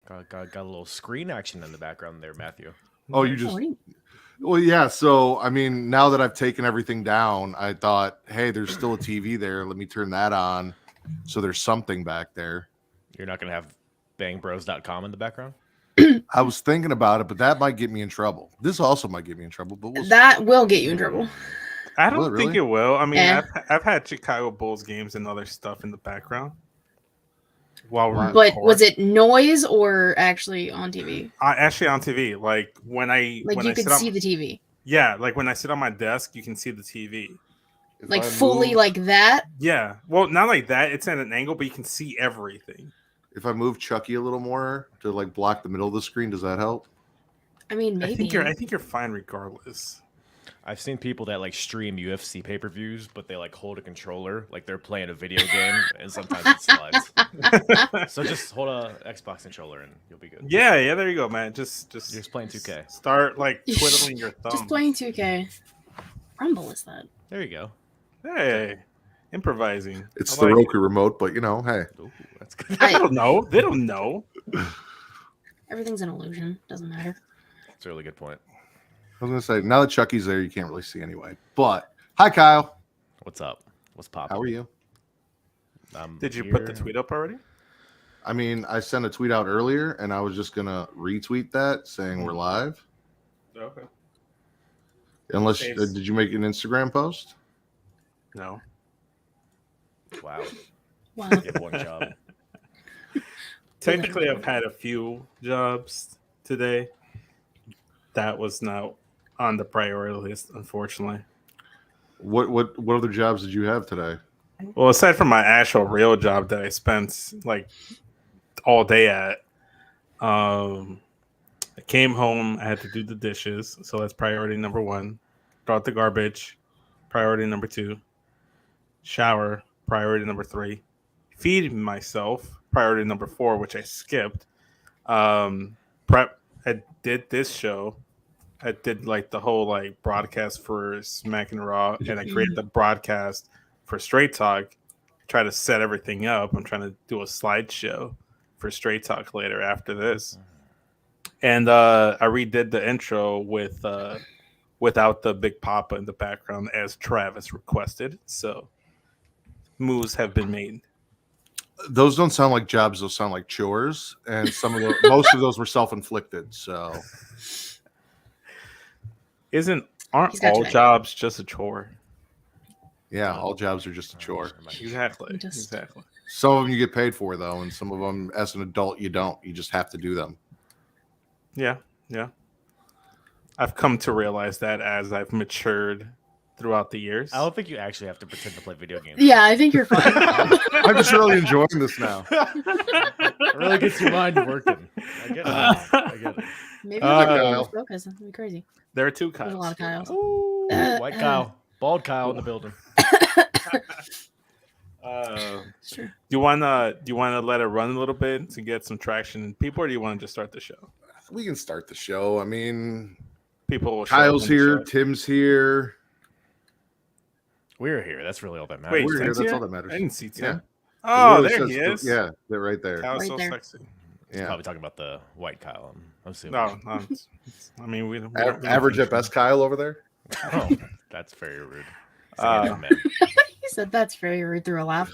Got a little screen action in the background there, Matthew. Oh, you just... Well, yeah. So, I mean, now that I've taken everything down, I thought, hey, there's still a TV there. Let me turn that on. So there's something back there. You're not going to have bangbros.com in the background? I was thinking about it, but that might get me in trouble. This also might get me in trouble. But that will get you in trouble. I don't think it will. I mean, I've had Chicago Bulls games and other stuff in the background. But was it noise or actually on TV? Actually on TV. Like when you could see the TV. Yeah, like when I sit on my desk, you can see the TV. Like fully like that? Yeah. Well, not like that. It's at an angle, but you can see everything. If I move Chucky a little more to like block the middle of the screen, does that help? I mean, maybe. I think you're fine regardless. I've seen people that like stream UFC pay-per-views, but they like hold a controller like they're playing a video game, and sometimes it slides. So just hold a Xbox controller and you'll be good. Yeah, there you go, man. Just you're just playing 2K. Start like twiddling your thumb. Just playing 2K. Rumble is that? There you go. Hey, improvising. It's the Roku remote, but you know, hey. Ooh, that's good. They don't know. They don't know. Everything's an illusion. Doesn't matter. That's a really good point. I was gonna say, now that Chucky's there, you can't really see anyway. But hi, Kyle. What's up? What's popping? How are you? Did you put the tweet up already? I mean, I sent a tweet out earlier, and I was just gonna retweet that saying we're live. Okay. Unless did you make an Instagram post? No. Wow. Wow. You have one job. Technically, I've had a few jobs today. That was not on the priority list, unfortunately. What other jobs did you have today? Well, aside from my actual real job that I spent like all day at, I came home. I had to do the dishes, so that's priority number one. Throw out the garbage, priority number two. Shower, priority number three. Feed myself, priority number four, which I skipped. Prep. I did this show. I did like the whole like broadcast for Smackin Raw, and I created the broadcast for Straight Talk. Try to set everything up. I'm trying to do a slideshow for Straight Talk later after this, and I redid the intro with without the Big Papa in the background as Travis requested. So moves have been made. Those don't sound like jobs; those sound like chores, and most of those were self-inflicted. So, aren't all jobs just a chore? Yeah, all jobs are just a chore. Exactly. Some of them you get paid for, though, and some of them, as an adult, you don't. You just have to do them. Yeah. I've come to realize that as I've matured throughout the years. I don't think you actually have to pretend to play video games. Yeah, I think you're fine. I'm just really enjoying this now. It really gets your mind working. I get it. Maybe Kyle. Focus. That'd be crazy. There are two Kyles. There's a lot of Kyles. Ooh, white Kyle. Bald Kyle in the building. Do you wanna let it run a little bit to get some traction in people, or do you want to just start the show? We can start the show. I mean, Kyle's here, Tim's here. We're here. That's really all that matters. Wait, we're here. That's here? all that matters. I didn't see Tim. Yeah. Oh, there he is. Yeah, they're right there. Kyle's Right so there. sexy. He's probably talking about the white Kyle. I'm assuming. No, I mean we Average at best, Kyle over there. Oh, that's very rude. He said that's very rude through a laugh.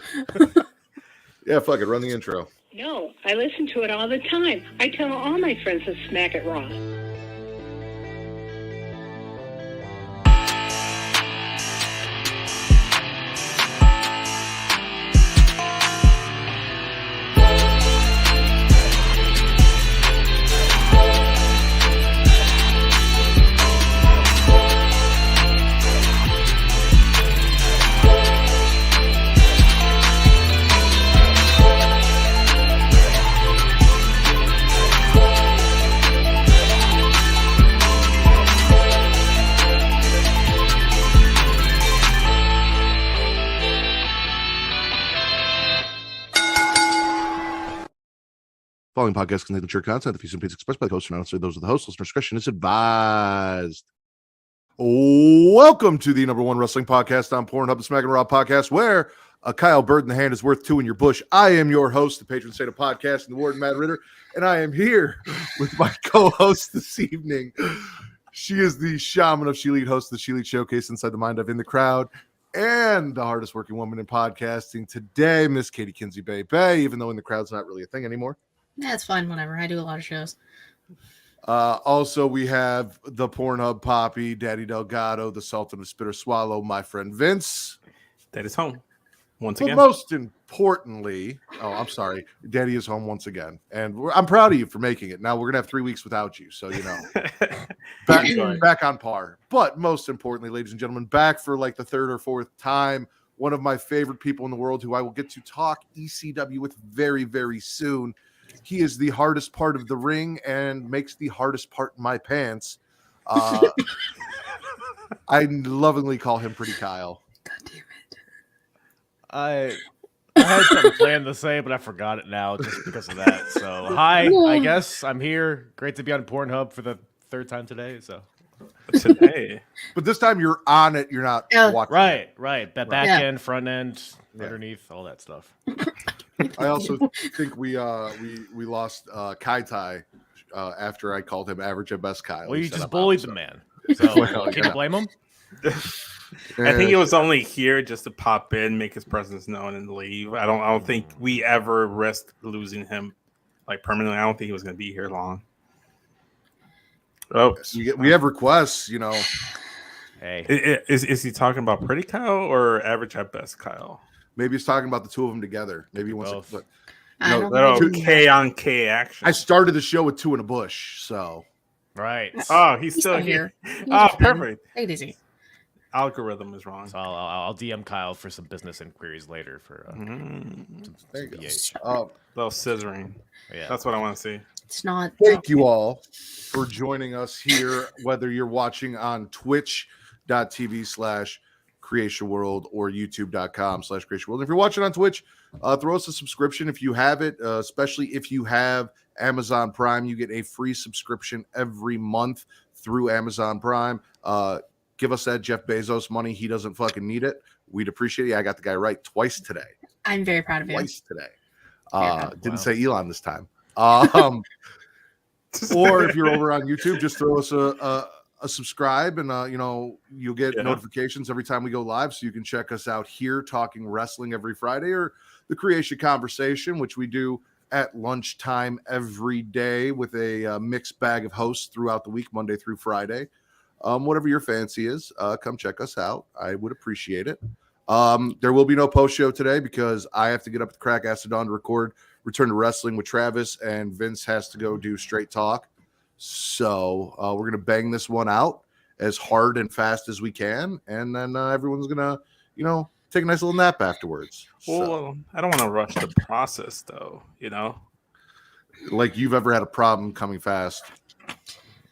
Yeah, fuck it. Run the intro. No, I listen to it all the time. I tell all my friends to smack it raw. Following podcast contains mature content. The views and opinions expressed by the host are not necessarily those of the host. Listener discretion is advised. Welcome to the #1 wrestling podcast on Pornhub, the Smackin Raw podcast, where Kyle Bird in the hand is worth two in your bush. I am your host, the Patron Saint of Podcast, and the Warden Matt Ritter, and I am here with my co-host this evening. She is the shaman of She Lead, host of the She Lead Showcase Inside the Mind of In the Crowd, and the hardest working woman in podcasting today, Miss Katie Kinsey Bay, even though In the Crowd's not really a thing anymore. Yeah, it's fine. Whatever. I do a lot of shows. Also, we have the Pornhub Poppy, Daddy Delgado, the Sultan of Spitter Swallow, my friend Vince. That is home once But again. most importantly, I'm sorry, Daddy is home once again, and I'm proud of you for making it. Now we're gonna have 3 weeks without you, so you know, back on par. But most importantly, ladies and gentlemen, back for like the third or fourth time, one of my favorite people in the world, who I will get to talk ECW with very, very soon. He is the hardest part of the ring and makes the hardest part in my pants. I lovingly call him Pretty Kyle. God damn it. I had something planned to say, but I forgot it now just because of that. So, hi, I guess I'm here. Great to be on Pornhub for the third time today. So, Today. But this time you're on it. You're not watching. Right. Back end, front end, underneath, all that stuff. I also think we lost Kai Tai after I called him average at best Kyle. Well, He you said just I'm bullied out, the so. man. So, can you blame him? I think he was only here just to pop in, make his presence known, and leave. I don't think we ever risked losing him like permanently. I don't think he was going to be here long. Oh, we have requests, you know. Hey, is he talking about Pretty Kyle or average at best Kyle? Maybe he's talking about the two of them together. Maybe he wants Both. to. But I No, don't Little think- K on K action. I started the show with two in a bush, so right. Oh, he's still here. He's Oh, fine. perfect. Take it easy. Algorithm is wrong. So I'll DM Kyle for some business inquiries later for there you go. PH. Little scissoring. Yeah. That's what I want to see. It's not. Thank you all for joining us here, whether you're watching on twitch.tv/Creation World or youtube.com/Creation World. If you're watching on Twitch, throw us a subscription if you have it, especially if you have Amazon Prime. You get a free subscription every month through Amazon Prime. Give us that Jeff Bezos money. He doesn't fucking need it. We'd appreciate it. I got the guy right twice today. I'm very proud of you. Twice today. Yeah. Didn't say Elon this time. Or if you're over on YouTube, just throw us a subscribe, and you'll get notifications every time we go live, so you can check us out here talking wrestling every Friday, or the Creation Conversation, which we do at lunchtime every day with a mixed bag of hosts throughout the week, Monday through Friday. Whatever your fancy is, come check us out. I would appreciate it. There will be no post show today because I have to get up at the crack acid dawn to record Return to Wrestling with Travis, and Vince has to go do Straight Talk. So we're gonna bang this one out as hard and fast as we can, and then everyone's gonna, take a nice little nap afterwards. Well, I don't want to rush the process, though. Like you've ever had a problem coming fast.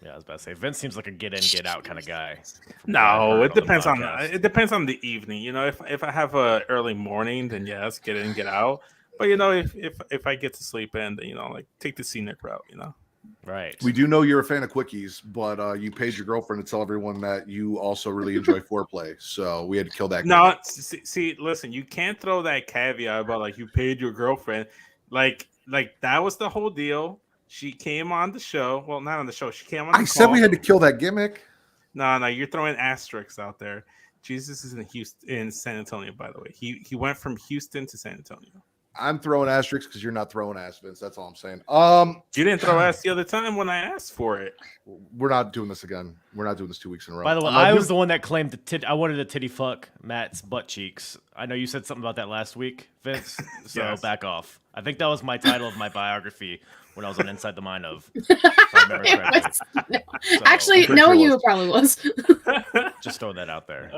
Yeah, I was about to say Vince seems like a get in, get out kind of guy. No, it depends on podcast. it depends on the evening. If I have a early morning, then yes, get in, get out. But if I get to sleep in, then like take the scenic route. Right. We do know you're a fan of quickies, but you paid your girlfriend to tell everyone that you also really enjoy foreplay. So we had to kill that. No, see, listen, you can't throw that caveat about like you paid your girlfriend, like that was the whole deal. She came on the show. Well, not on the show. She came on. The I said we had to kill that gimmick. No, you're throwing asterisks out there. Jesus is in San Antonio, by the way. He went from Houston to San Antonio. I'm throwing asterisks because you're not throwing ass, Vince. That's all I'm saying. You didn't throw ass the other time when I asked for it. We're not doing this again. We're not doing this 2 weeks in a row. By the way, I was the one that claimed I wanted to titty fuck Matt's butt cheeks. I know you said something about that last week, Vince. So Yes. Back off. I think that was my title of my biography when I was on Inside the Mind of. If I remember correctly. So, Actually, I'm no, sure it you was. probably was. just throw that out there.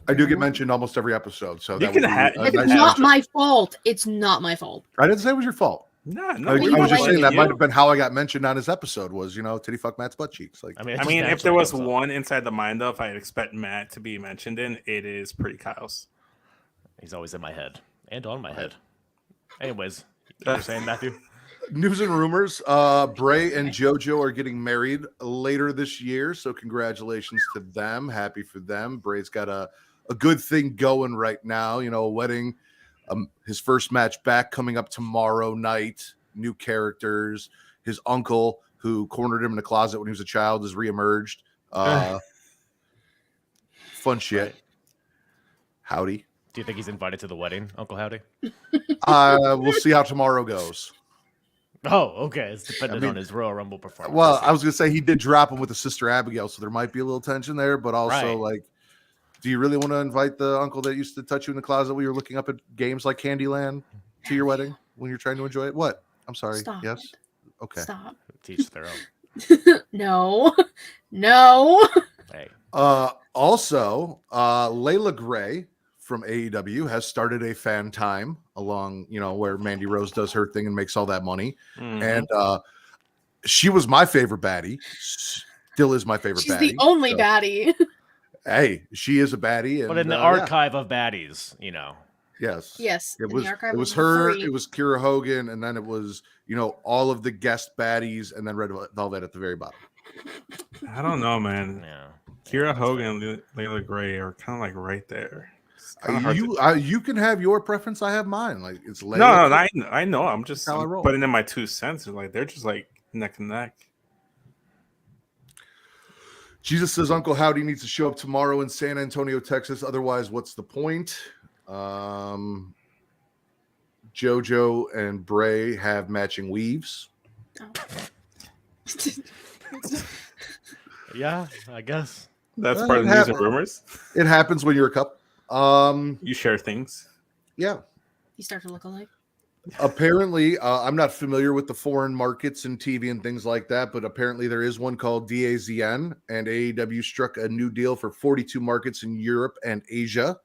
I do get mentioned almost every episode, so You that can would be have- a It's nice not mention. my fault. It's not my fault. I didn't say it was your fault. No, I you was just like saying that you. might have been how I got mentioned on his episode was, titty fuck Matt's butt cheeks. Like, it I just mean, if naturally there was comes up. one inside the mind of I'd expect Matt to be mentioned in, it is Pretty Kyle's. He's always in my head and on my head. Anyways, you were saying, Matthew? news and rumors. Bray and JoJo are getting married later this year, so congratulations to them. Happy for them. Bray's got a a good thing going right now. You know, a wedding, his first match back coming up tomorrow night. New characters. His uncle, who cornered him in the closet when he was a child, has reemerged. Fun shit. Right. Howdy. Do you think he's invited to the wedding, Uncle Howdy? We'll see how tomorrow goes. Oh, okay. It's dependent on his Royal Rumble performance. Well, I was going to say he did drop him with his sister Abigail, so there might be a little tension there. But also, like, do you really want to invite the uncle that used to touch you in the closet when you were looking up at games like Candyland to your wedding when you're trying to enjoy it? What? I'm sorry. Stop yes. it. Okay. Stop. Teach their own. No. Hey. Also, Layla Gray from AEW has started a fan time along, you know, where Mandy Rose does her thing and makes all that money. And she was my favorite baddie. Still is my favorite She's baddie. the only baddie. Hey, she is a baddie. And, but in the archive of baddies, you know. Yes. Yes. It was her, it was Kira Hogan, and then it was, you know, all of the guest baddies, and then Red Velvet at the very bottom. I don't know, man. Yeah. Kira Hogan and Layla Gray are kind of like right there. You can have your preference. I have mine. Like it's Layla. No, I know. I'm just putting in my 2 cents. Like they're just like neck and neck. Jesus says Uncle Howdy needs to show up tomorrow in San Antonio, Texas. Otherwise, what's the point? JoJo and Bray have matching weaves. Yeah, I guess. That's part of the news and rumors. It happens when you're a couple. You share things. You start to look alike. Apparently, I'm not familiar with the foreign markets and TV and things like that, but apparently there is one called DAZN, and AEW struck a new deal for 42 markets in Europe and Asia.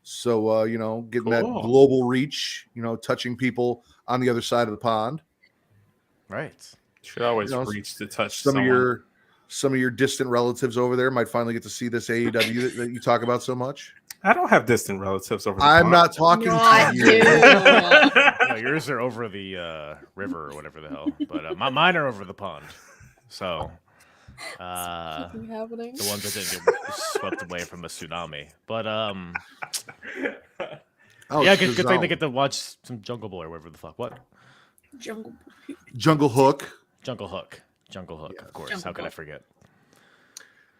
So, you know, getting that global reach, you know, touching people on the other side of the pond. Right. Should always reach to touch some of your distant relatives over there might finally get to see this AEW that you talk about so much. I don't have distant relatives over the I'm pond. not talking to you. No, yours are over the river or whatever the hell, but mine are over the pond. So, the ones that didn't get swept away from a tsunami. But yeah, good thing they get to watch some Jungle Boy or whatever the fuck. What? Jungle Hook. Jungle Hook, Yeah. of course. How could I forget?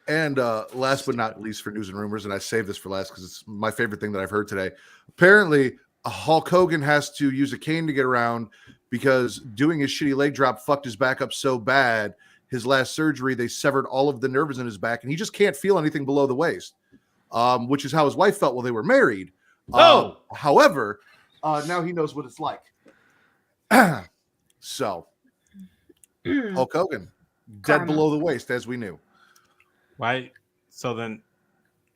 And last but not least for news and rumors, and I saved this for last because it's my favorite thing that I've heard today. Apparently, Hulk Hogan has to use a cane to get around because doing his shitty leg drop fucked his back up so bad. His last surgery, they severed all of the nerves in his back, and he just can't feel anything below the waist, which is how his wife felt while they were married. However, now he knows what it's like. So, Hulk Hogan, dead below the waist, as we knew. Why? So then,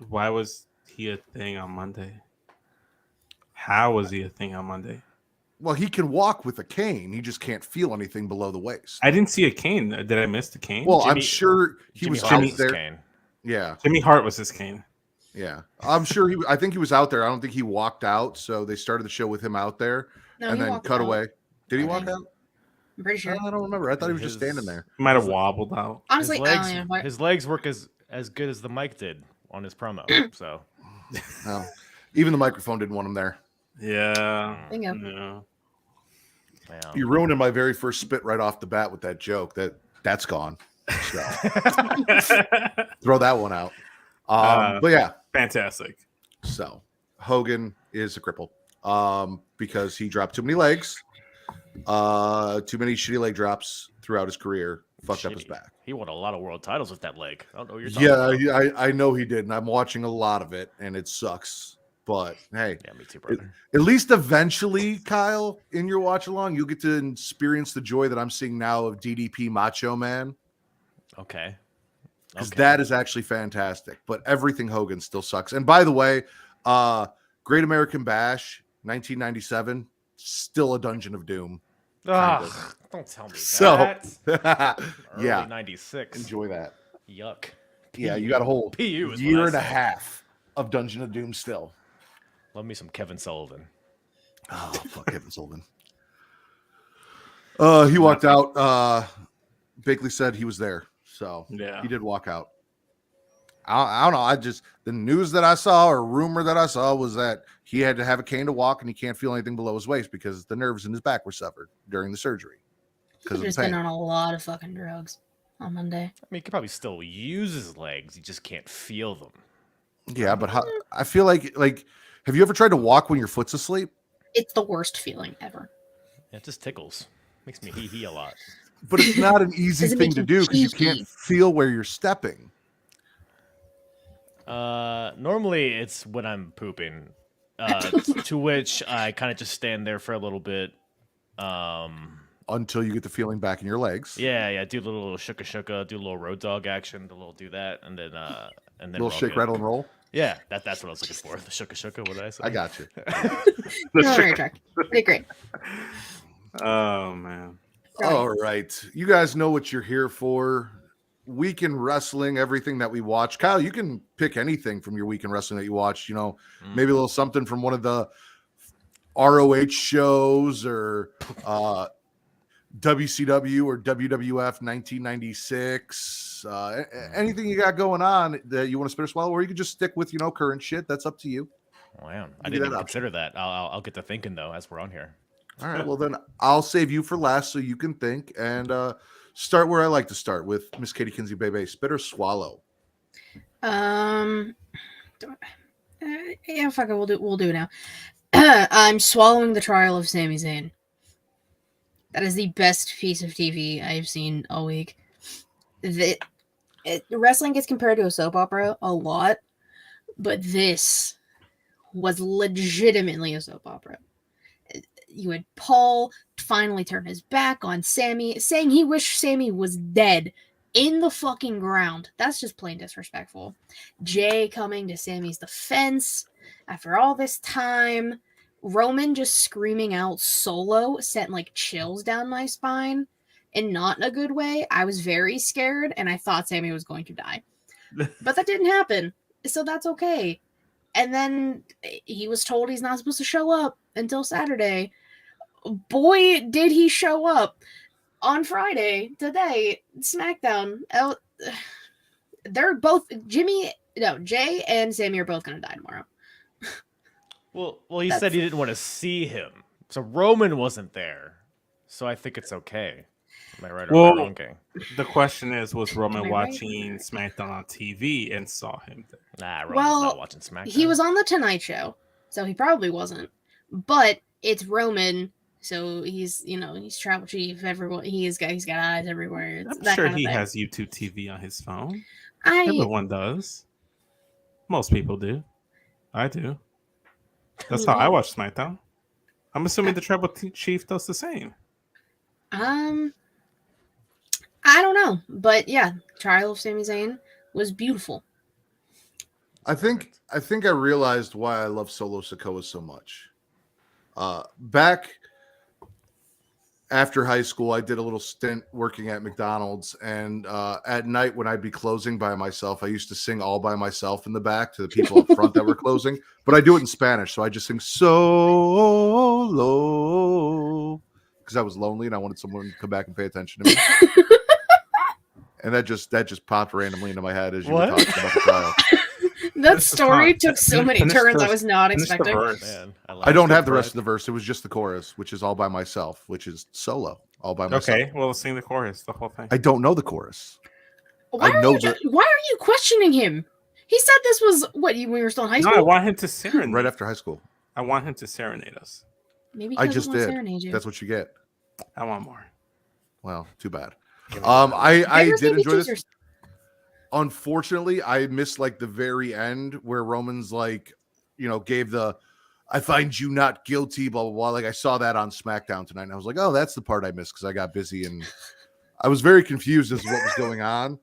why was he a thing on Monday? How was he a thing on Monday? Well, he can walk with a cane. He just can't feel anything below the waist. I didn't see a cane. Did I miss the cane? Well, I'm sure he was out there. Cane. Yeah, Jimmy Hart was his cane. Yeah, I'm sure I think he was out there. I don't think he walked out. So they started the show with him out there, and then cut away. Did he walk out? I'm pretty sure. I don't remember. I thought he was just standing there. He might have wobbled out. Honestly, his legs work as good as the mic did on his promo. So, no, even the microphone didn't want him there. Yeah. Bingo. Yeah. You ruined my very first spit right off the bat with that joke. That's gone. So throw that one out. But yeah, fantastic. So Hogan is a cripple because he dropped too many legs, too many shitty leg drops throughout his career. Fucked up his back. He won a lot of world titles with that leg. I don't know what you're talking about. I know he did, and I'm watching a lot of it, and it sucks. But hey, yeah, me too, brother. At least eventually, Kyle, in your watch along, you'll get to experience the joy that I'm seeing now of DDP Macho Man. Okay. Because that is actually fantastic. But everything Hogan still sucks. And by the way, Great American Bash, 1997, still a Dungeon of Doom. Don't tell me that. Yeah, 96. Enjoy that. Yuck. Yeah, you got a whole PU is year and a half of Dungeon of Doom still. Love me some Kevin Sullivan. Oh, fuck Kevin Sullivan. He walked out. Bakley said he was there. So yeah, he did walk out. I don't know. The news that I saw or rumor that I saw was that he had to have a cane to walk and he can't feel anything below his waist because the nerves in his back were severed during the surgery. He's just been on a lot of fucking drugs on Monday. I mean, he could probably still use his legs. He just can't feel them. Yeah, but I feel like have you ever tried to walk when your foot's asleep? It's the worst feeling ever. It just tickles. Makes me hee a lot. But it's not an easy thing to do because you can't feel where you're stepping. Normally it's when I'm pooping, to which I kind of just stand there for a little bit. Until you get the feeling back in your legs. Yeah. Do a little shooka, do a little road dog action, do that, and then little shake, rattle, and roll. Yeah, that's what I was looking for. The shooka. What did I say? I got you. You're on the right track. Pretty great. Oh man. All right. You guys know what you're here for. Week in wrestling, everything that we watch. Kyle, you can pick anything from your week in wrestling that you watch. Maybe a little something from one of the ROH shows or WCW or WWF 1996. Anything you got going on that you want to spit or swallow, or you can just stick with current shit. That's up to you. Wow, I didn't even consider that. I'll get to thinking though as we're on here. All right, well then I'll save you for last so you can think and start where I like to start with Miss Katie Kinsey Bebe. Spit or swallow? Yeah, fuck it. We'll do it now. I'm swallowing the trial of Sami Zayn. That is the best piece of TV I've seen all week. Wrestling gets compared to a soap opera a lot, but this was legitimately a soap opera. You had Paul finally turn his back on Sammy, saying he wished Sammy was dead in the fucking ground. That's just plain disrespectful. Jay coming to Sammy's defense after all this time. Roman just screaming out solo sent chills down my spine, and not in a good way. I was very scared and I thought Sammy was going to die. But that didn't happen. So that's okay. And then he was told he's not supposed to show up until Saturday. Boy, did he show up on Friday, today, SmackDown. They're both Jay and Sammy are both going to die tomorrow. Well, he said he didn't want to see him. So Roman wasn't there. So I think it's okay. Am I right or am I wrong, King? The question is, was Roman watching SmackDown on TV and saw him there? Nah, Roman's not watching SmackDown. He was on the Tonight Show, so he probably wasn't. But it's Roman, so he's tribal chief. Everyone, he's got eyes everywhere. I'm sure he has YouTube TV on his phone. Everyone does. Most people do. I do. That's how I watch SmackDown. I'm assuming the tribal chief does the same. I don't know, but yeah, Trial of Sami Zayn was beautiful. I think I realized why I love Solo Sikoa so much. Back after high school, I did a little stint working at McDonald's, and at night when I'd be closing by myself, I used to sing all by myself in the back to the people up front that were closing. But I do it in Spanish, so I just sing solo because I was lonely and I wanted someone to come back and pay attention to me. And that just popped randomly into my head as you were talking about the trial. That story took so many turns I was not expecting. Man, I don't have the rest of the verse. It was just the chorus, which is all by myself, which is solo, all by myself. Okay, well, sing the chorus, the whole thing. I don't know the chorus. Why are you questioning him? He said this was when we were still in high school. No, I want him to serenade. Right after high school. I want him to serenade us. Maybe I just did. That's what you get. I want more. Well, too bad. I did enjoy this. Unfortunately, I missed the very end where Roman's gave the "I find you not guilty" blah blah blah. I saw that on SmackDown tonight, and I was like, oh, that's the part I missed because I got busy and I was very confused as to what was going on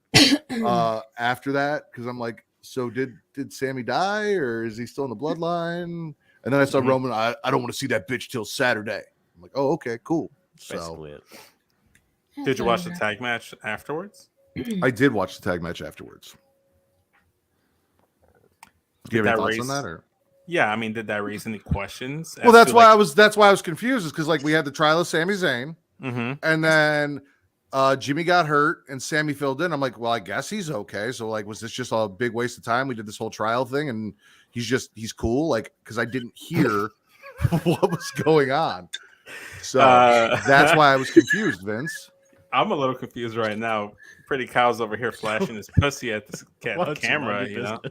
after that because I'm like, so did Sammy die or is he still in the bloodline? And then I saw Roman. I don't want to see that bitch till Saturday. I'm like, oh, okay, cool. Basically it. Did you watch the tag match afterwards? I did watch the tag match afterwards. Do you have any thoughts on that? Or? Yeah, I mean, did that raise any questions? Well, that's why I was confused. Is because we had the trial of Sami Zayn, and then Jimmy got hurt and Sammy filled in. I'm like, well, I guess he's okay. So like, was this just a big waste of time? We did this whole trial thing and he's cool. Like, because I didn't hear what was going on. So that's why I was confused, Vince. I'm a little confused right now. Pretty Kyle's over here flashing his pussy at the camera, you know.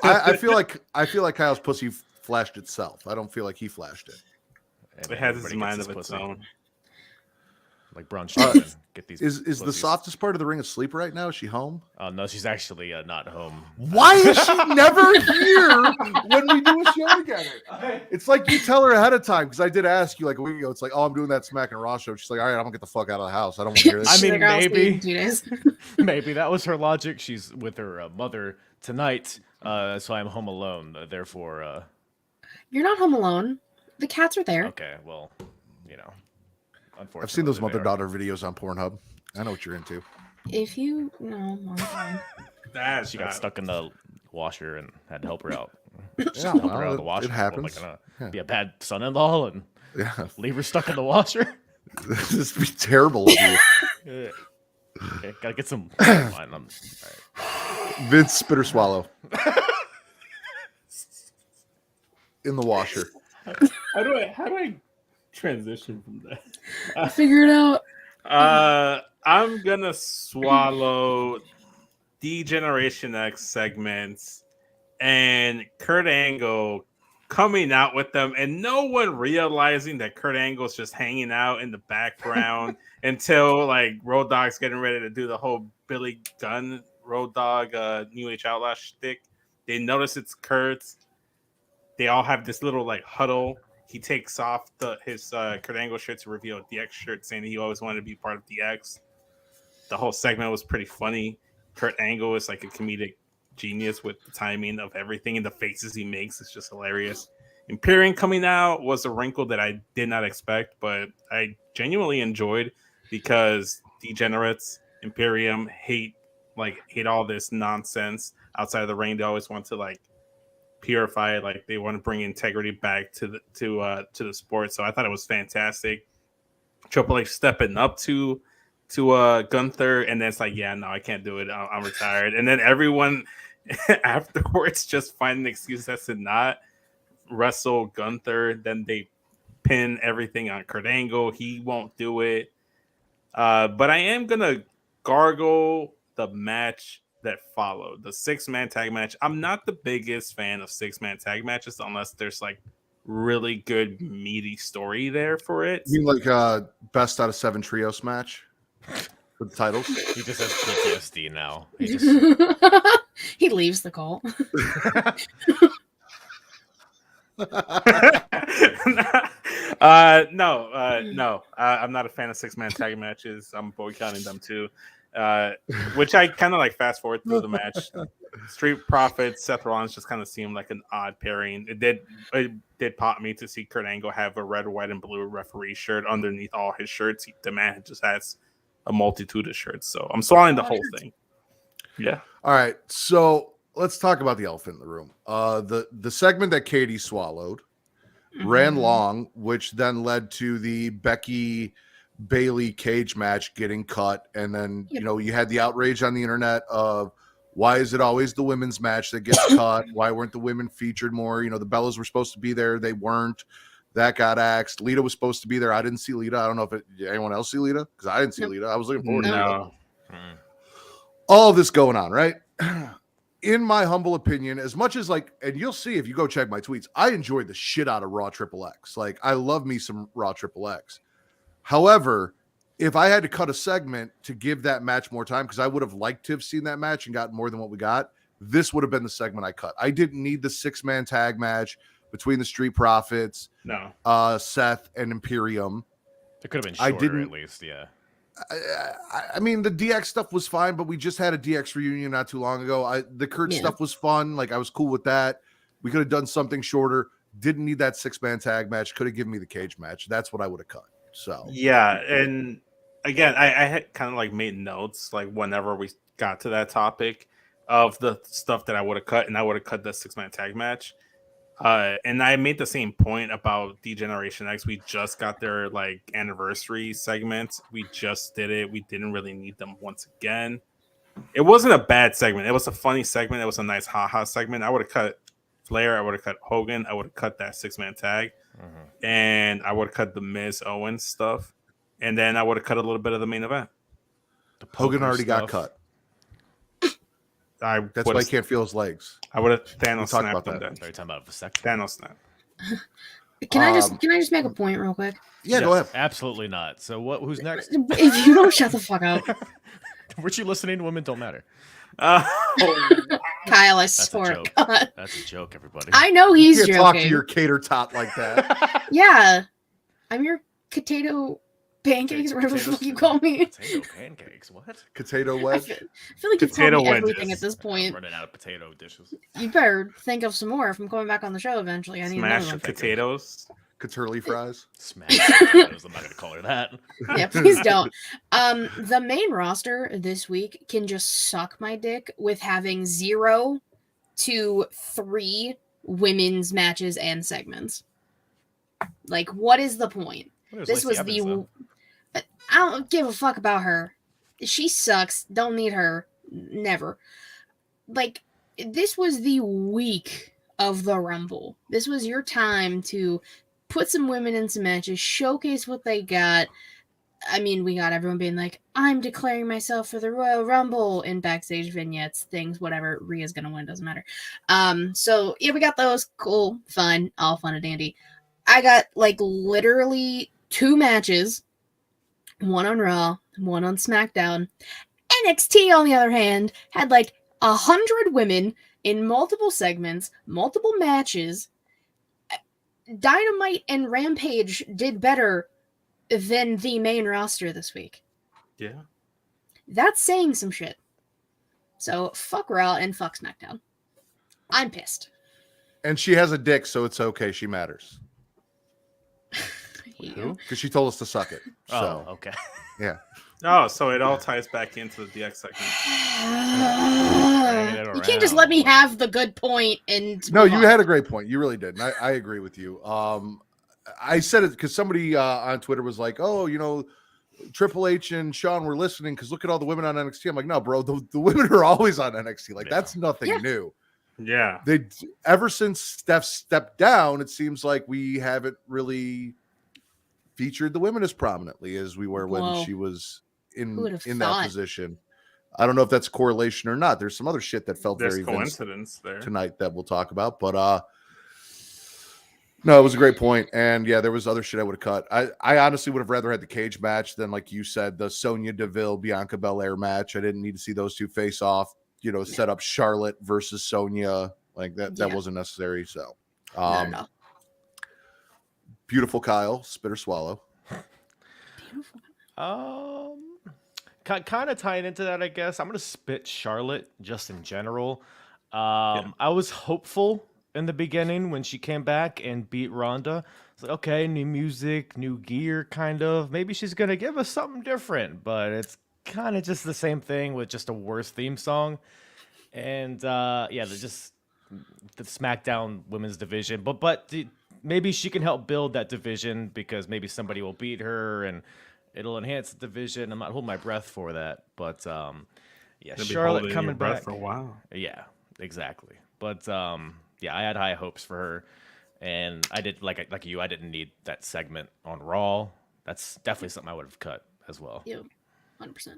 I feel like Kyle's pussy flashed itself. I don't feel like he flashed it. It has its mind of its own. Like brunch. Get these. Is the softest part of the ring asleep right now? Is she home? Oh no, she's actually not home. Why is she never here when we do a show together? It's like you tell her ahead of time, because I did ask you like a week ago. It's like, oh, I'm doing that Smackin' Raw show. She's like, all right, I'm gonna get the fuck out of the house. I don't want to hear this. I mean, maybe that was her logic. She's with her mother tonight, so I'm home alone. Therefore, you're not home alone. The cats are there. Okay, well, you know. I've seen those mother-daughter videos on Pornhub. I know what you're into. If you no, she got stuck in the washer and had to help her out. Yeah, help her out of the washer. It happens. Be a bad son-in-law and leave her stuck in the washer. This would be terrible of you. Okay, gotta get some. All right. Vince spit or swallow in the washer. How do I transition from that? Figure it out. I'm gonna swallow D-Generation X segments and Kurt Angle coming out with them, and no one realizing that Kurt Angle's just hanging out in the background until like Road Dogg's getting ready to do the whole Billy Gunn Road Dogg New Age Outlaw shtick. They notice it's Kurt's. They all have this little like huddle. He takes off his Kurt Angle shirt to reveal a DX shirt, saying he always wanted to be part of DX. The whole segment was pretty funny. Kurt Angle is like a comedic genius with the timing of everything, and the faces he makes is just hilarious. Imperium coming out was a wrinkle that I did not expect, but I genuinely enjoyed, because degenerates, Imperium hate all this nonsense outside of the ring. They always want to like purify it, like they want to bring integrity back to the sport. So I thought it was fantastic. Triple H stepping up to Gunther, and then it's like, yeah, no, I can't do it. I'm retired. And then everyone afterwards just find an excuse as to not wrestle Gunther. Then they pin everything on Kurt Angle. He won't do it. But I am gonna gargle the match that followed, the 6-man tag match. I'm not the biggest fan of 6-man tag matches unless there's like really good meaty story there for it. You mean like best out of 7 trios match for the titles? He just has PTSD now. He leaves the call. No. I'm not a fan of 6-man tag matches. I'm boycotting them too. Which I kind of like fast forward through the match. Street Profits, Seth Rollins just kind of seemed like an odd pairing. It did pop me to see Kurt Angle have a red, white, and blue referee shirt underneath all his shirts. The man just has a multitude of shirts, so I'm swallowing the whole thing. Yeah. All right, so let's talk about the elephant in the room. The segment that Katie swallowed ran long, which then led to the Becky Bailey cage match getting cut, and then you had the outrage on the internet of why is it always the women's match that gets cut? Why weren't the women featured more? The Bellas were supposed to be there, they weren't. That got axed. Lita was supposed to be there. I didn't see Lita. I don't know if did anyone else see Lita, because I didn't see Lita. I was looking forward to Lita. All of this going on, right? In my humble opinion, as much as and you'll see if you go check my tweets, I enjoyed the shit out of Raw Triple X. Like, I love me some Raw Triple X. However, if I had to cut a segment to give that match more time, because I would have liked to have seen that match and gotten more than what we got, this would have been the segment I cut. I didn't need the 6-man tag match between the Street Profits, Seth, and Imperium. It could have been shorter, at least, yeah. I mean, the DX stuff was fine, but we just had a DX reunion not too long ago. The Kurt stuff was fun. Like, I was cool with that. We could have done something shorter. Didn't need that 6-man tag match. Could have given me the cage match. That's what I would have cut. So yeah, and again, I had kind of like made notes like whenever we got to that topic of the stuff that I would have cut, and I would have cut the 6-man tag match. And I made the same point about D-Generation X. We just got their like anniversary segments. We just did it. We didn't really need them once again. It wasn't a bad segment. It was a funny segment. It was a nice haha segment. I would have cut Flair. I would have cut Hogan. I would have cut that 6-man tag. And I would have cut the Miz Owens stuff. And then I would have cut a little bit of the main event. Hogan already got cut. That's why he can't feel his legs. I would have Thanos snapped him then. Are you talking about vasectomy? Thanos snap. Can I just make a point real quick? Yeah, go ahead. Absolutely not. So who's next? If you don't shut the fuck up. Weren't you listening? Women don't matter. Kyle, I swear. That's a joke, everybody. I know he's you can't joking. talk to your cater tot like that. Yeah. I'm your potato pancakes, whatever the fuck you call me. Potato pancakes, what? Potato I wedge? feel like you've called Potato me everything wedges. at this point. I'm running out of potato dishes. You better think of some more if I'm coming back on the show eventually. I need Smashed another one. potatoes. Caturli fries? Smash potatoes. I'm not going to call her that. Yeah, please don't. The main roster this week can just suck my dick with having 0 to 3 women's matches and segments. Like, what is the point? This was the. I don't give a fuck about her. She sucks. Don't need her. Never. Like, this was the week of the Rumble. This was your time to put some women in some matches, showcase what they got. I mean, we got everyone being like, I'm declaring myself for the Royal Rumble in backstage vignettes, things, whatever. Rhea's gonna win, doesn't matter. So yeah, we got those. Cool, fun, all fun and dandy. I got like literally 2 matches, one on Raw, one on SmackDown. NXT, on the other hand, had like 100 women in multiple segments, multiple matches. Dynamite and Rampage did better than the main roster this week. Yeah. That's saying some shit. So fuck Raw and fuck SmackDown. I'm pissed. And she has a dick, so it's okay. She matters. Who? Because she told us to suck it. So, Oh, okay. yeah. Oh, so it all ties back into the DX segment. You can't just let me have the good point and No, move you on. had a great point. You really did. And I agree with you. I said it because somebody on Twitter was like, oh, you know, Triple H and Sean were listening because look at all the women on NXT. I'm like, no, bro, the women are always on NXT. Like, that's nothing new. Yeah. They ever since Steph stepped down, it seems like we haven't really featured the women as prominently as we were when she was in that position. I don't know if that's correlation or not. There's some other shit that felt There's very coincidence there tonight that we'll talk about, but no, it was a great point. And yeah, there was other shit I would have cut. I honestly would have rather had the cage match than, like you said, the Sonya Deville Bianca Belair match. I didn't need to see those two face off, you know, set up Charlotte versus Sonya like that. That wasn't necessary. So No. Beautiful Kyle, spit or swallow. Beautiful. Kind of tying into that, I guess. I'm gonna spit Charlotte just in general. I was hopeful in the beginning when she came back and beat Ronda. It's like, okay, new music, new gear, kind of. Maybe she's gonna give us something different, but it's kind of just the same thing with just a worse theme song. And the SmackDown women's division, but maybe she can help build that division because maybe somebody will beat her and it'll enhance the division. I'm not holding my breath for that, but Charlotte coming back for a while. Yeah, exactly. But I had high hopes for her, and I did like you. I didn't need that segment on Raw. That's definitely something I would have cut as well. Yeah, 100%.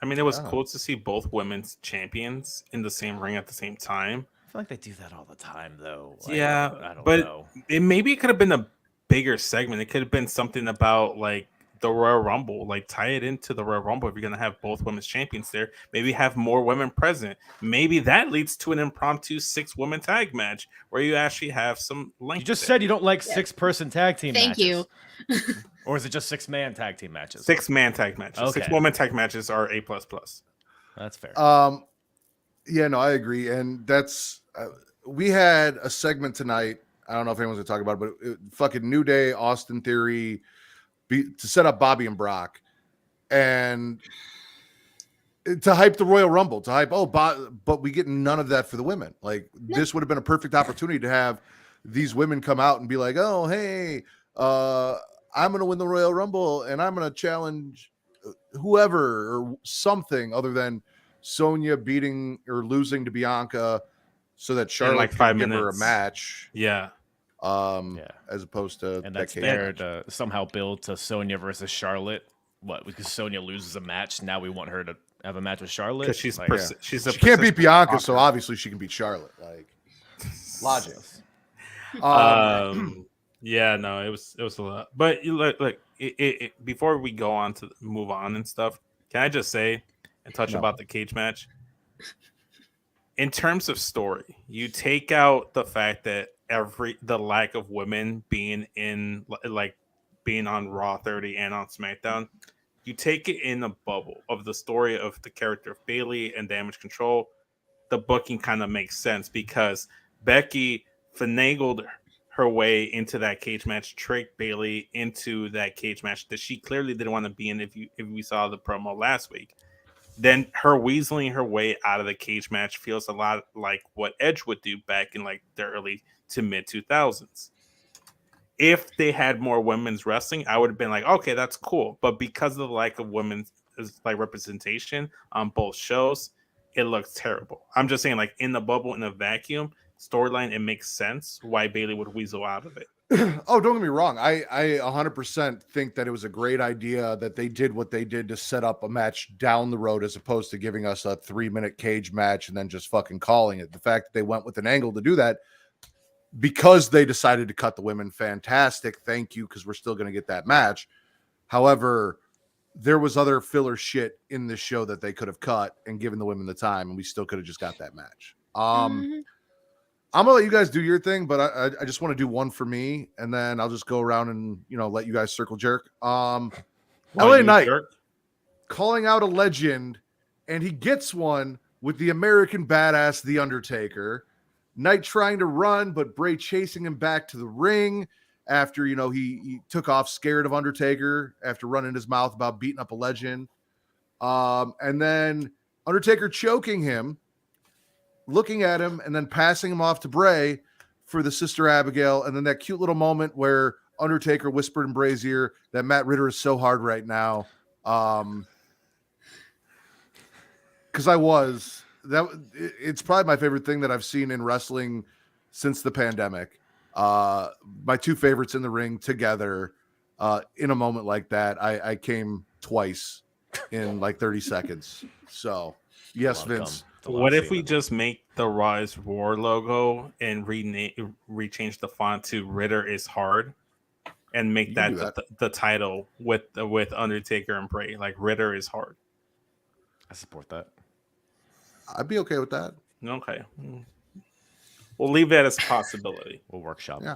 I mean, it was cool to see both women's champions in the same ring at the same time. I feel like they do that all the time, though. Like, I don't know. Maybe it could have been a bigger segment. It could have been something about like the Royal Rumble, like tie it into the Royal Rumble. If you're gonna have both women's champions there, maybe have more women present. Maybe that leads to an impromptu 6-woman tag match where you actually have some length. You just said you don't like 6-person tag team Thank matches. you. Or is it just 6-man tag team matches? 6-man tag matches. Okay. 6-woman tag matches are A++. That's fair. Yeah, no, I agree. And that's we had a segment tonight. I don't know if anyone's gonna talk about it, but fucking New Day, Austin Theory, to set up Bobby and Brock. And to hype the Royal Rumble, to hype, but we get none of that for the women. Like this would have been a perfect opportunity to have these women come out and be like, oh, hey, I'm gonna win the Royal Rumble and I'm gonna challenge whoever or something other than Sonya beating or losing to Bianca so that Charlotte like can 5 give her a minutes. match. Yeah. As opposed to and that's there to somehow build to Sonya versus Charlotte. What? Because Sonya loses a match, now we want her to have a match with Charlotte Because she's like, she can't beat Bianca, so obviously she can beat Charlotte. Like logic. Yeah, no, it was a lot. But you look, before we go on to move on and stuff, can I just say and touch about the cage match? In terms of story, you take out the fact that the lack of women being in being on Raw 30 and on SmackDown, you take it in a bubble of the story of the character of Bayley and Damage Control. The booking kind of makes sense because Becky finagled her way into that cage match, tricked Bayley into that cage match that she clearly didn't want to be in. If we saw the promo last week, then her weaseling her way out of the cage match feels a lot like what Edge would do back in like the early to mid 2000s. If they had more women's wrestling, I would have been like, okay, that's cool. But because of the lack of women's like representation on both shows, it looks terrible. I'm just saying, like in the bubble, in a vacuum storyline, it makes sense why Bayley would weasel out of it. Oh, don't get me wrong. I 100% think that it was a great idea that they did what they did to set up a match down the road as opposed to giving us a 3-minute cage match and then just fucking calling it. The fact that they went with an angle to do that because they decided to cut the women, fantastic. Thank you, because we're still going to get that match. However, there was other filler shit in this show that they could have cut and given the women the time, and we still could have just got that match. I'm gonna let you guys do your thing, but I just want to do one for me, and then I'll just go around and let you guys circle jerk. LA Knight calling out a legend, and he gets one with the American Badass, The Undertaker. Knight trying to run, but Bray chasing him back to the ring after he took off scared of Undertaker after running his mouth about beating up a legend. And then Undertaker choking him, looking at him, and then passing him off to Bray for the Sister Abigail. And then that cute little moment where Undertaker whispered in Bray's ear that Matt Ritter is so hard right now. Because it's probably my favorite thing that I've seen in wrestling since the pandemic. My two favorites in the ring together in a moment like that. I came twice in like 30 seconds. So yes, Vince. What if we just make the Rise War logo and rechange the font to Ritter is hard and make that the title with Undertaker and Bray, like Ritter is hard? I support that. I'd be okay with that. Okay. We'll leave that as a possibility. We'll workshop. Yeah.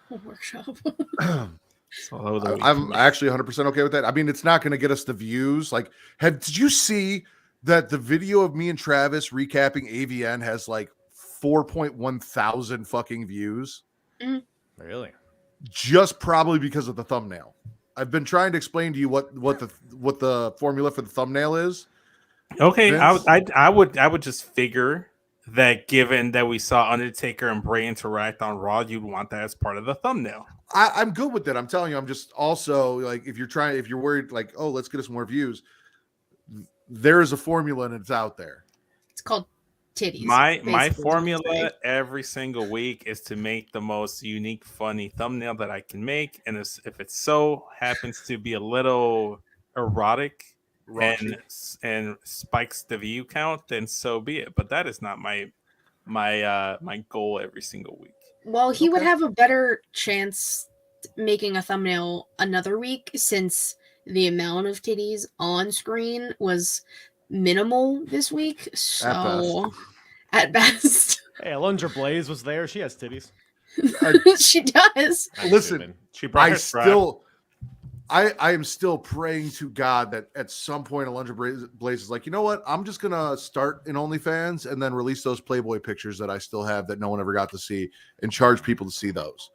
We'll workshop. I'm actually 100% okay with that. I mean, it's not going to get us the views. Like, did you see that the video of me and Travis recapping AVN has like 4.1 thousand fucking views? Really? Just probably because of the thumbnail. I've been trying to explain to you what the formula for the thumbnail is. Okay, I would just figure that given that we saw Undertaker and Bray interact on Raw, you'd want that as part of the thumbnail. I'm good with that. I'm telling you, I'm just also like, if you're worried, like, oh, let's get us more views. There is a formula and it's out there. It's called titties. My formula every single week is to make the most unique, funny thumbnail that I can make, and if it so happens to be a little erotic and spikes the view count, then so be it. But that is not my goal every single week. Well, he would have a better chance making a thumbnail another week since the amount of titties on screen was minimal this week. So at best. Hey, Alundra Blaze was there. She has titties. She does. Listen, she brought her I am still praying to God that at some point Alundra Blaze is like, you know what? I'm just going to start in OnlyFans and then release those Playboy pictures that I still have that no one ever got to see and charge people to see those.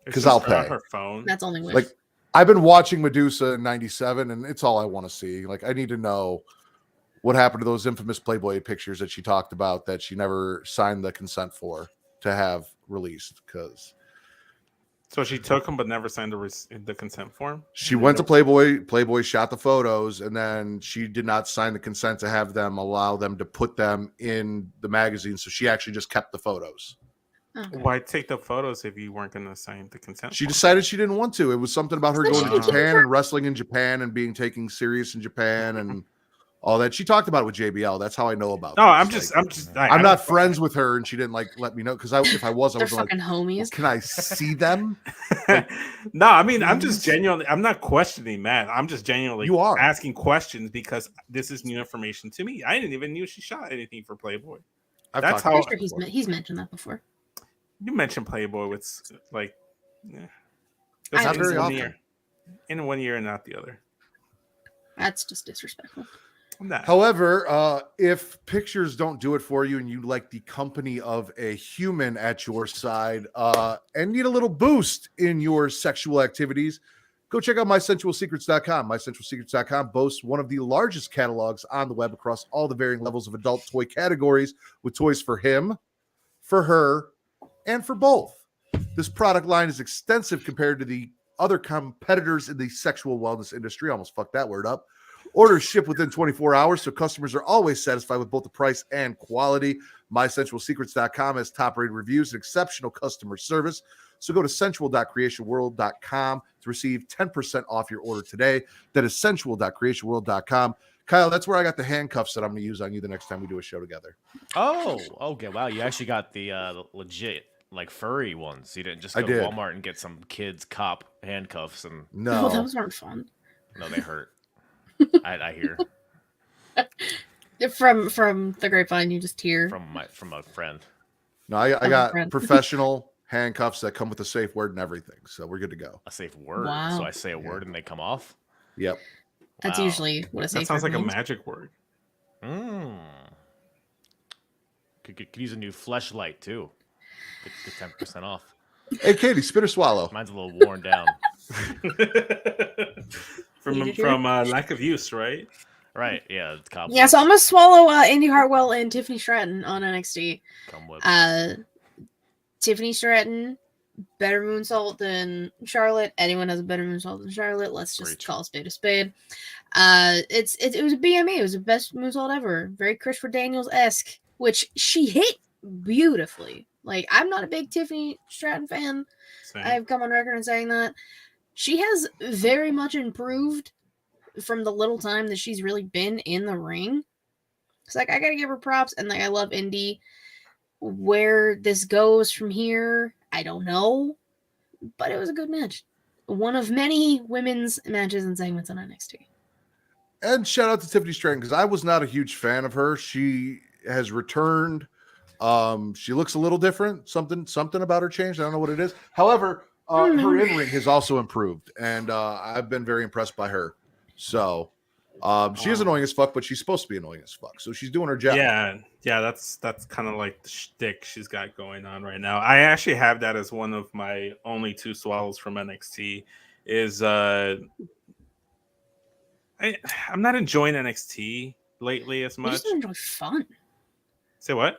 Because I'll pay. Her phone. That's only wish. Like, I've been watching Medusa in '97, and it's all I want to see. Like, I need to know what happened to those infamous Playboy pictures that she talked about that she never signed the consent for to have released. Because So she took them, but never signed the consent form. she went to Playboy. Playboy shot the photos, and then she did not sign the consent to have them allow them to put them in the magazine. So she actually just kept the photos. Okay. Why take the photos if you weren't going to sign the consent? She form? decided she didn't want to. It was something about her So going she to didn't Japan her- and wrestling in Japan and being taken serious in Japan and all that. She talked about it with JBL. That's how I know about. No, this. I'm not friends with her, and she didn't let me know because if I was, I They're was like, fucking homies. well, can I see them? No, I mean, I'm just genuinely. I'm not questioning Matt. I'm just genuinely You are. asking questions because this is new information to me. I didn't even know she shot anything for Playboy. That's how I'm sure he's mentioned that before. you mentioned Playboy with like. Not in very one often. year. In 1 year and not the other. That's just disrespectful. Nah. However, if pictures don't do it for you and you like the company of a human at your side and need a little boost in your sexual activities, go check out mysensualsecrets.com. Mysensualsecrets.com boasts one of the largest catalogs on the web across all the varying levels of adult toy categories with toys for him, for her, and for both. This product line is extensive compared to the other competitors in the sexual wellness industry. Almost fucked that word up. Orders ship within 24 hours, so customers are always satisfied with both the price and quality. MySensualSecrets.com has top-rated reviews and exceptional customer service. So go to sensual.creationworld.com to receive 10% off your order today. That is sensual.creationworld.com. Kyle, that's where I got the handcuffs that I'm going to use on you the next time we do a show together. Oh, okay. Wow, you actually got the legit like furry ones. You didn't just go to Walmart and get some kids cop handcuffs and No, those aren't fun. No, they hurt. I hear from the grapevine. You just hear from a friend. No, I got professional handcuffs that come with a safe word and everything, so we're good to go. A safe word. Wow. So I say a word and they come off. Yep. That's usually what a safe word That sounds like means. a magic word. Could use a new fleshlight too. Get 10% off. Hey, Katie, spit or swallow? Mine's a little worn down. from lack of use, right? Right. Yeah. It's yeah. So I'm gonna swallow Indy Hartwell and Tiffany Stratton on NXT. Come with. Tiffany Stratton, better moonsault than Charlotte. Anyone has a better moonsault than Charlotte. Let's just call a spade a spade. It was a BME. It was the best moonsault ever. Very Christopher Daniels-esque, which she hit beautifully. Like, I'm not a big Tiffany Stratton fan. Same. I've come on record in saying that. She has very much improved from the little time that she's really been in the ring. It's like, I gotta give her props, and like, I love Indy. Where this goes from here, I don't know, but it was a good match. One of many women's matches and segments on NXT. And shout out to Tiffany Stratton, because I was not a huge fan of her. She has returned. She looks a little different. Something about her changed. I don't know what it is. However, her in-ring has also improved, and I've been very impressed by her. So she is annoying as fuck, but she's supposed to be annoying as fuck. So she's doing her job. Yeah, that's kind of like the shtick she's got going on right now. I actually have that as one of my only two swallows from NXT. I'm not enjoying NXT lately as much. You just don't enjoy fun. Say what?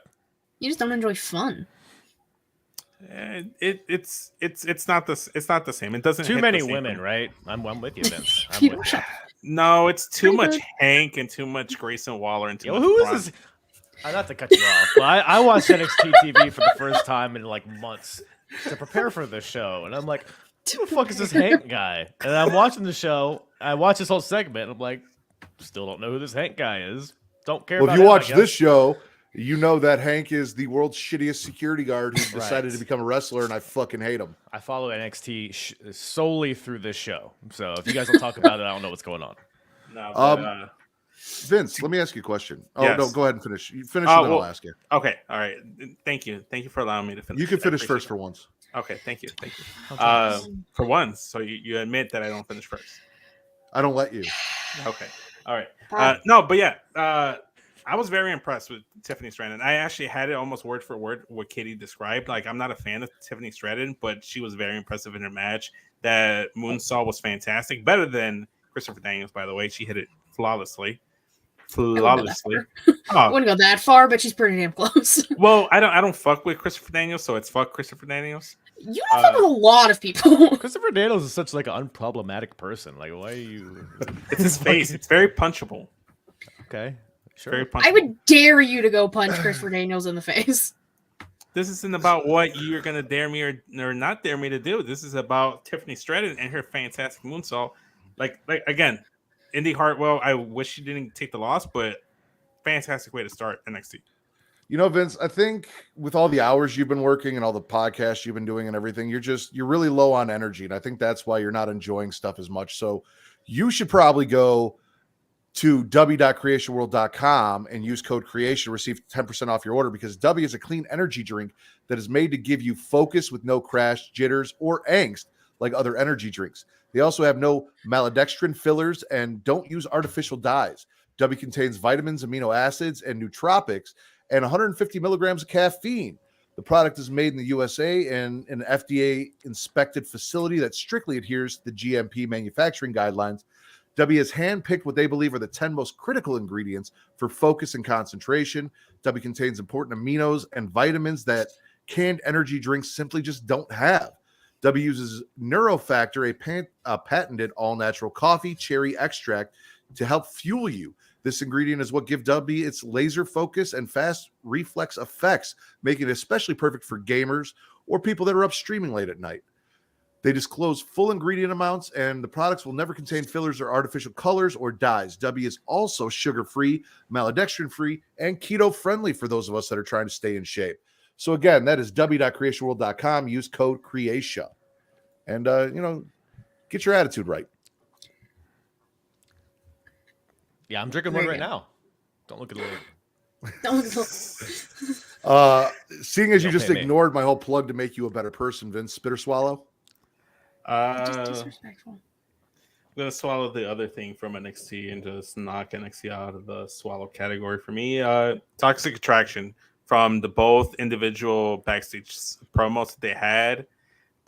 You just don't enjoy fun. It's not the same. It doesn't. Too hit many the same women, for me. right? I'm with you, Vince. I'm Peter, with shut No, it's too Pretty much good. Hank and too much Grayson Waller and too Yo, much who Braun. is this? Not to cut you off, but I watched NXT TV for the first time in like months to prepare for this show, and I'm like, who the fuck is this Hank guy? And I'm watching the show. I watch this whole segment, and I'm like, still don't know who this Hank guy is. Don't care. Well, about if you him, I watch guess. this show, you know that Hank is the world's shittiest security guard who's decided to become a wrestler, and I fucking hate him. I follow NXT solely through this show, so if you guys don't talk about it, I don't know what's going on. No, but, Vince, let me ask you a question. Oh, Yes. no, go ahead and finish. You finish, and then I'll ask you. Okay, all right. Thank you for allowing me to finish. You can I finish appreciate first for once. that. Okay, thank you. Okay. For once, so you admit that I don't finish first. I don't let you. Okay, all right. No, but yeah, I was very impressed with Tiffany Stratton. I actually had it almost word for word what Katie described. Like, I'm not a fan of Tiffany Stratton, but she was very impressive in her match. That moonsault was fantastic. Better than Christopher Daniels, by the way. She hit it flawlessly. I wouldn't go that far, but she's pretty damn close. Well, I don't fuck with Christopher Daniels, so it's fuck Christopher Daniels. You don't fuck with a lot of people. Christopher Daniels is such like an unproblematic person. Like, why are you? It's his face. It's very punchable. Okay, sure. Very punchable. I would dare you to go punch Christopher Daniels in the face. This isn't about what you're gonna dare me or not dare me to do. This is about Tiffany Stratton and her fantastic moonsault. Like again, Indy Hartwell. I wish she didn't take the loss, but fantastic way to start NXT. You know, Vince, I think with all the hours you've been working and all the podcasts you've been doing and everything, you're really low on energy. And I think that's why you're not enjoying stuff as much. So you should probably go to w.creationworld.com and use code creation to receive 10% off your order, because W is a clean energy drink that is made to give you focus with no crash, jitters, or angst like other energy drinks. They also have no maltodextrin fillers and don't use artificial dyes. W contains vitamins, amino acids, and nootropics, and 150 milligrams of caffeine. The product is made in the USA in an FDA-inspected facility that strictly adheres to the GMP manufacturing guidelines. W has handpicked what they believe are the 10 most critical ingredients for focus and concentration. W contains important aminos and vitamins that canned energy drinks simply just don't have. W uses Neurofactor, a patented all-natural coffee cherry extract, to help fuel you. This ingredient is what gives W its laser focus and fast reflex effects, making it especially perfect for gamers or people that are up streaming late at night. They disclose full ingredient amounts, and the products will never contain fillers or artificial colors or dyes. W is also sugar-free, maltodextrin-free, and keto-friendly for those of us that are trying to stay in shape. So again, that is w.creationworld.com. Use code CREATION. And, get your attitude right. Yeah, I'm drinking one right now. Don't look at the Don't go. Seeing as you Don't just pay me. ignored my whole plug to make you a better person, Vince, spit or swallow? Just disrespectful. I'm gonna swallow the other thing from NXT and just knock NXT out of the swallow category for me. Toxic Attraction, from the both individual backstage promos that they had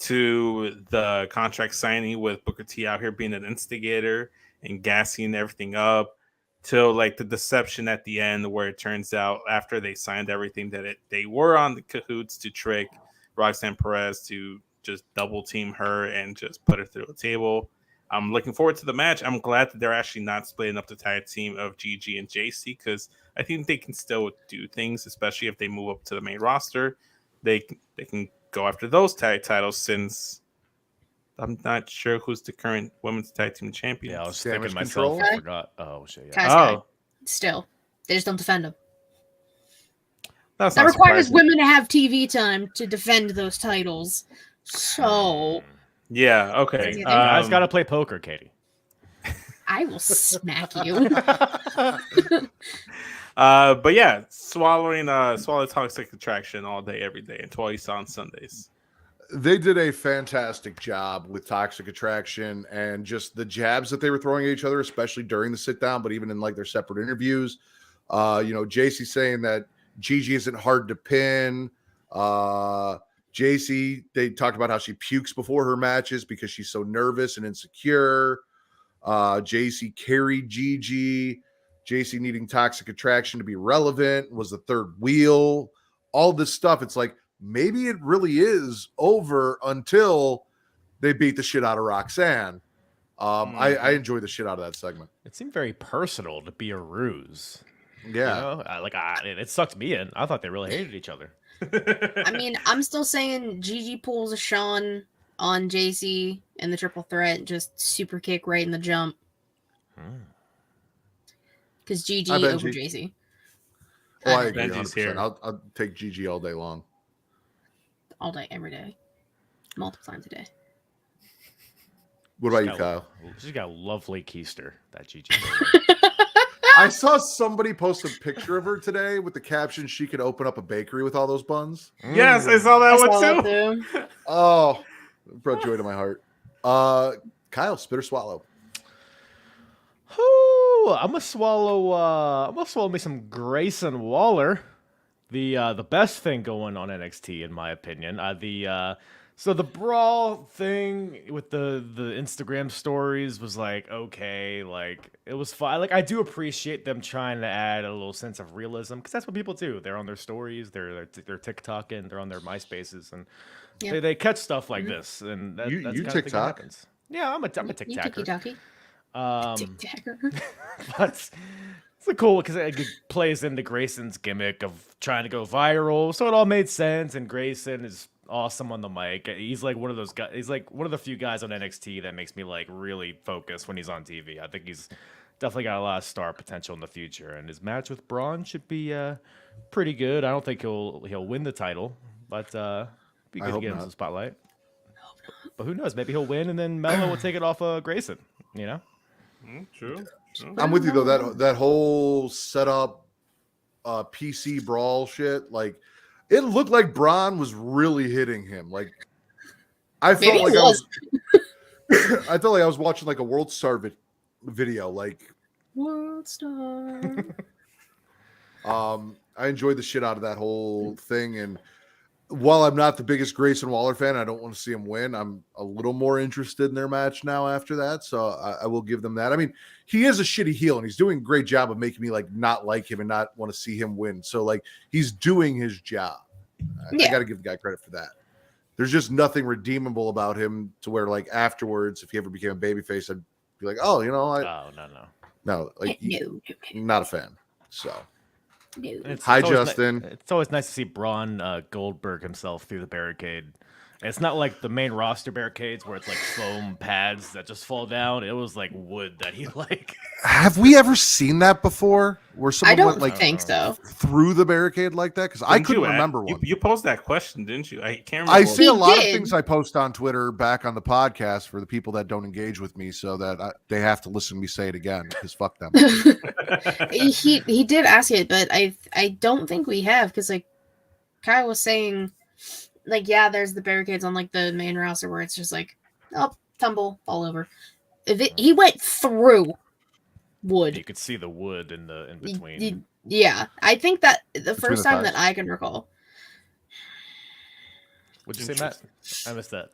to the contract signing with Booker T out here being an instigator and gassing everything up, till like the deception at the end where it turns out after they signed everything that they were on the cahoots to trick Roxanne Perez to just double team her and just put her through a table. I'm looking forward to the match. I'm glad that they're actually not splitting up the tag team of GG and JC, because I think they can still do things, especially if they move up to the main roster. They can go after those tag titles, since I'm not sure who's the current women's tag team champion. Yeah, I was Damage thinking myself. control? I forgot. Oh shit. Yeah. Kai's guy. Oh, Still, they just don't defend them. that's That not requires surprising. women to have TV time to defend those titles. So Yeah, okay. You Guys got to play poker, Katie. I will smack you. But yeah, swallow Toxic Attraction all day, every day, and twice on Sundays. They did a fantastic job with Toxic Attraction and just the jabs that they were throwing at each other, especially during the sit down, but even in like their separate interviews. JC saying that Gigi isn't hard to pin. JC, they talked about how she pukes before her matches because she's so nervous and insecure. JC carried Gigi. JC needing Toxic Attraction to be relevant, was the third wheel. All this stuff. It's like, maybe it really is over until they beat the shit out of Roxanne. I enjoy the shit out of that segment. It seemed very personal to be a ruse. Yeah. It sucked me in. I thought they really hated each other. I mean, I'm still saying Gigi pulls a Sean on JC in the triple threat, just super kick right in the jump. Because Gigi I bet over JC. Oh, I agree Benji's 100%. here. I'll take Gigi all day long. All day, every day. Multiple times a day. What about you, Kyle? She's got a lovely keister, that GG. I saw somebody post a picture of her today with the caption, "She could open up a bakery with all those buns." Yes, I saw that I one saw that too. too. Oh, it brought joy to my heart. Kyle, spit or swallow? I'm gonna swallow me some Grayson Waller. The best thing going on NXT, in my opinion. The So the brawl thing with the Instagram stories was like, okay, like it was fine. Like I do appreciate them trying to add a little sense of realism because that's what people do. They're on their stories, they're TikToking, they're on their MySpaces, and they catch stuff like this, and that's You kind of thing that TikTok? happens. Yeah, I'm a You TikToker. ticky-tacky. TikToker. But it's cool because it plays into Grayson's gimmick of trying to go viral, so it all made sense. And Grayson is awesome on the mic. He's like one of those guys. He's like one of the few guys on NXT that makes me like really focus when he's on TV. I think he's definitely got a lot of star potential in the future, and his match with Braun should be pretty good. I don't think he'll win the title, but be good to get him some spotlight. But who knows? Maybe he'll win, and then Mello will take it off of Grayson. You know. True. I'm with you though. That whole setup, PC brawl shit. Like, it looked like Braun was really hitting him. Like, I felt like I felt like I was watching like a World Star video. Like, World Star. I enjoyed the shit out of that whole thing, and while I'm not the biggest Grayson Waller fan, I don't want to see him win. I'm a little more interested in their match now after that, so I will give them that. I mean, he is a shitty heel, and he's doing a great job of making me like not like him and not want to see him win. So like he's doing his job. I got to give the guy credit for that. There's just nothing redeemable about him to where like afterwards, if he ever became a babyface, I'd be like, oh, you know, no, like not a fan. So. Hi, Justin. It's always nice to see Braun Goldberg himself through the barricade. And it's not like the main roster barricades where it's like foam pads that just fall down. It was like wood that he like. Have we ever seen that before? Where someone went like think so. Through the barricade like that? Because I couldn't remember one. You posed that question, didn't you? I can't remember. I see a lot of things I post on Twitter back on the podcast for the people that don't engage with me, so that they have to listen to me say it again. Because fuck them. he did ask it, but I don't think we have, because like Kyle was saying, like, yeah, there's the barricades on like the main roster where it's just like, oh, tumble, fall over. He went through wood. You could see the wood in between. Yeah, I think that the first time that I can recall. What'd you say, Matt? I missed that.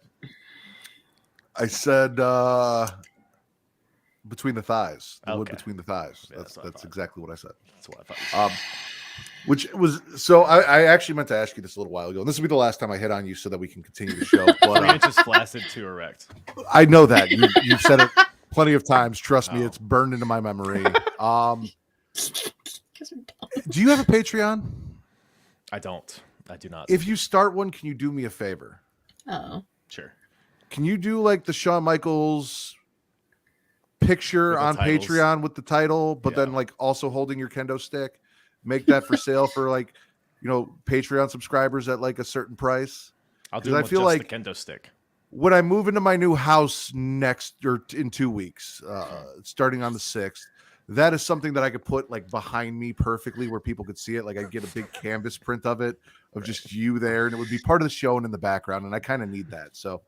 I said between the thighs. The wood between the thighs. Yeah, that's exactly what I said. That's what I thought. Which was so. I actually meant to ask you this a little while ago, and this will be the last time I hit on you, so that we can continue the show. But, 3 inches flaccid, 2 erect. I know that you've said it plenty of times. Trust me, it's burned into my memory. Do you have a Patreon? I don't. I do not. If you start one, can you do me a favor? Oh, sure. Can you do like the Shawn Michaels picture on Patreon with the title, but then like also holding your kendo stick? Make that for sale for like, you know, Patreon subscribers at like a certain price. I'll do it with just the kendo stick. When I move into my new house in 2 weeks, starting on the 6th, that is something that I could put like behind me perfectly where people could see it. Like I get a big canvas print of it, of just you there, and it would be part of the show and in the background. And I kind of need that. So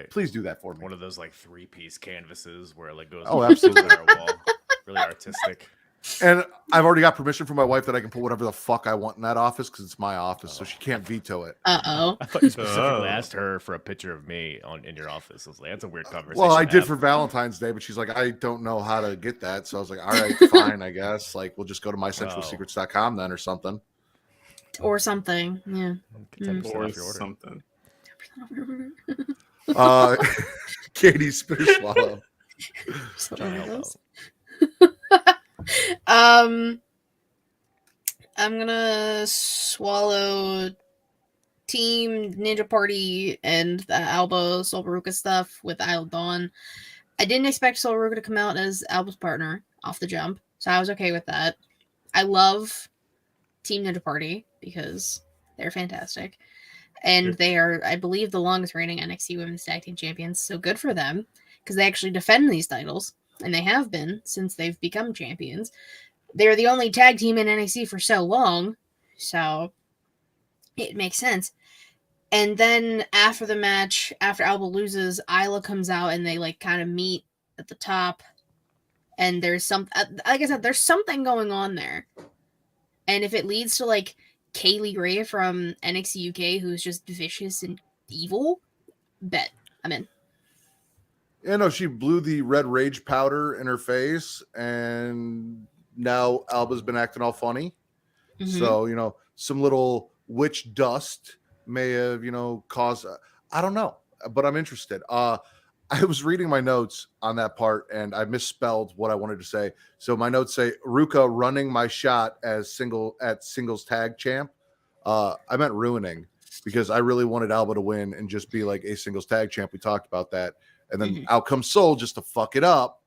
please do that for me. One of those like 3-piece canvases where it like goes absolutely on our wall. Really artistic. And I've already got permission from my wife that I can put whatever the fuck I want in that office because it's my office, so she can't veto it. Uh-oh. I thought you specifically asked her for a picture of me in your office. I was like, that's a weird conversation. Well, I did for Valentine's Day, but she's like, I don't know how to get that. So I was like, all right, fine, I guess. Like, we'll just go to mysensualsecrets.com then or something. Or something, yeah. Or something. Katie, spit or swallow. I'm gonna swallow Team Ninja Party and the Alba Sol Baruka stuff with Isle Dawn. I didn't expect Sol Baruka to come out as Alba's partner off the jump, so I was okay with that. I love Team Ninja Party because they're fantastic. And they are, I believe, the longest reigning NXT Women's Tag Team Champions, so good for them because they actually defend these titles. And they have been since they've become champions. They're the only tag team in NXT for so long, so it makes sense. And then after the match, after Alba loses, Isla comes out and they like kind of meet at the top. And there's like I said, there's something going on there. And if it leads to like Kaylee Ray from NXT UK, who's just vicious and evil, Bet. I'm in. Yeah, no, she blew the red rage powder in her face, and now Alba's been acting all funny. Mhm. So, some little witch dust may have, caused, I don't know, but I'm interested. I was reading my notes on that part and I misspelled what I wanted to say. So my notes say Ruka running my shot as singles tag champ. I meant ruining because I really wanted Alba to win and just be like a singles tag champ. We talked about that. And then out comes Soul just to fuck it up.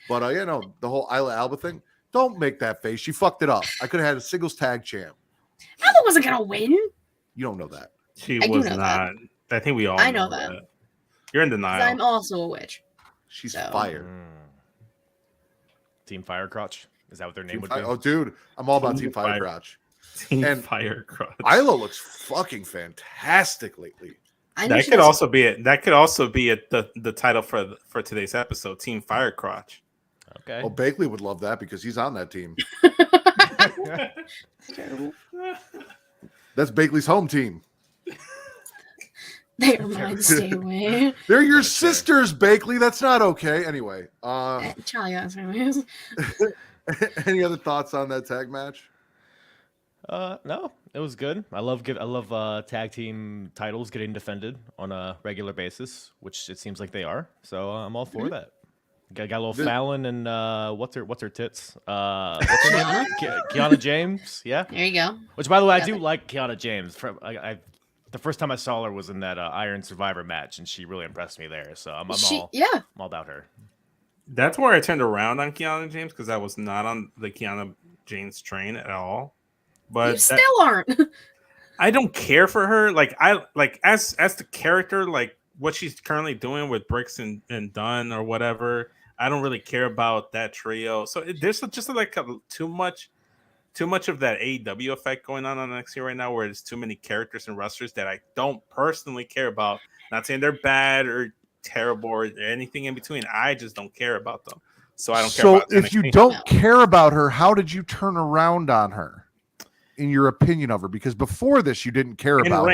But, the whole Isla Alba thing, don't make that face. She fucked it up. I could have had a singles tag champ. Alba wasn't going to win. You don't know that. She I do was know not. that. I think we all I know that. You're in denial. I'm also a witch. She's fired. Team Firecrotch. Is that what their name would be? Oh, dude, I'm all about Team Firecrotch. Team And Firecrotch. Isla looks fucking fantastic lately. That could also be it. That could also be the title for today's episode, Team Firecrotch. Okay. Well, Bakley would love that because he's on that team. It's terrible. That's Bakley's home team. They are mine. Stay away. They're your sisters, Bakley. That's not okay. Anyway, Charlie, anyways. any other thoughts on that tag match? No, it was good. I love tag team titles getting defended on a regular basis, which it seems like they are. So I'm all for that. Got a little Fallon and what's her tits? What's her name? Kiana James. Yeah. There you go. Which, by the way, I do like Kiana James. The first time I saw her was in that Iron Survivor match, and she really impressed me there. So I'm all about her. That's where I turned around on Kiana James because I was not on the Kiana James train at all. But you still aren't. I don't care for her. Like as the character, like what she's currently doing with Bricks and Dunn or whatever. I don't really care about that trio. So there's just like too much of that AEW effect going on NXT right now, where there's too many characters and wrestlers that I don't personally care about. Not saying they're bad or terrible or anything in between. I just don't care about them. So I don't care about if you don't care about her, how did you turn around on her? In your opinion of her, because before this you didn't care about her.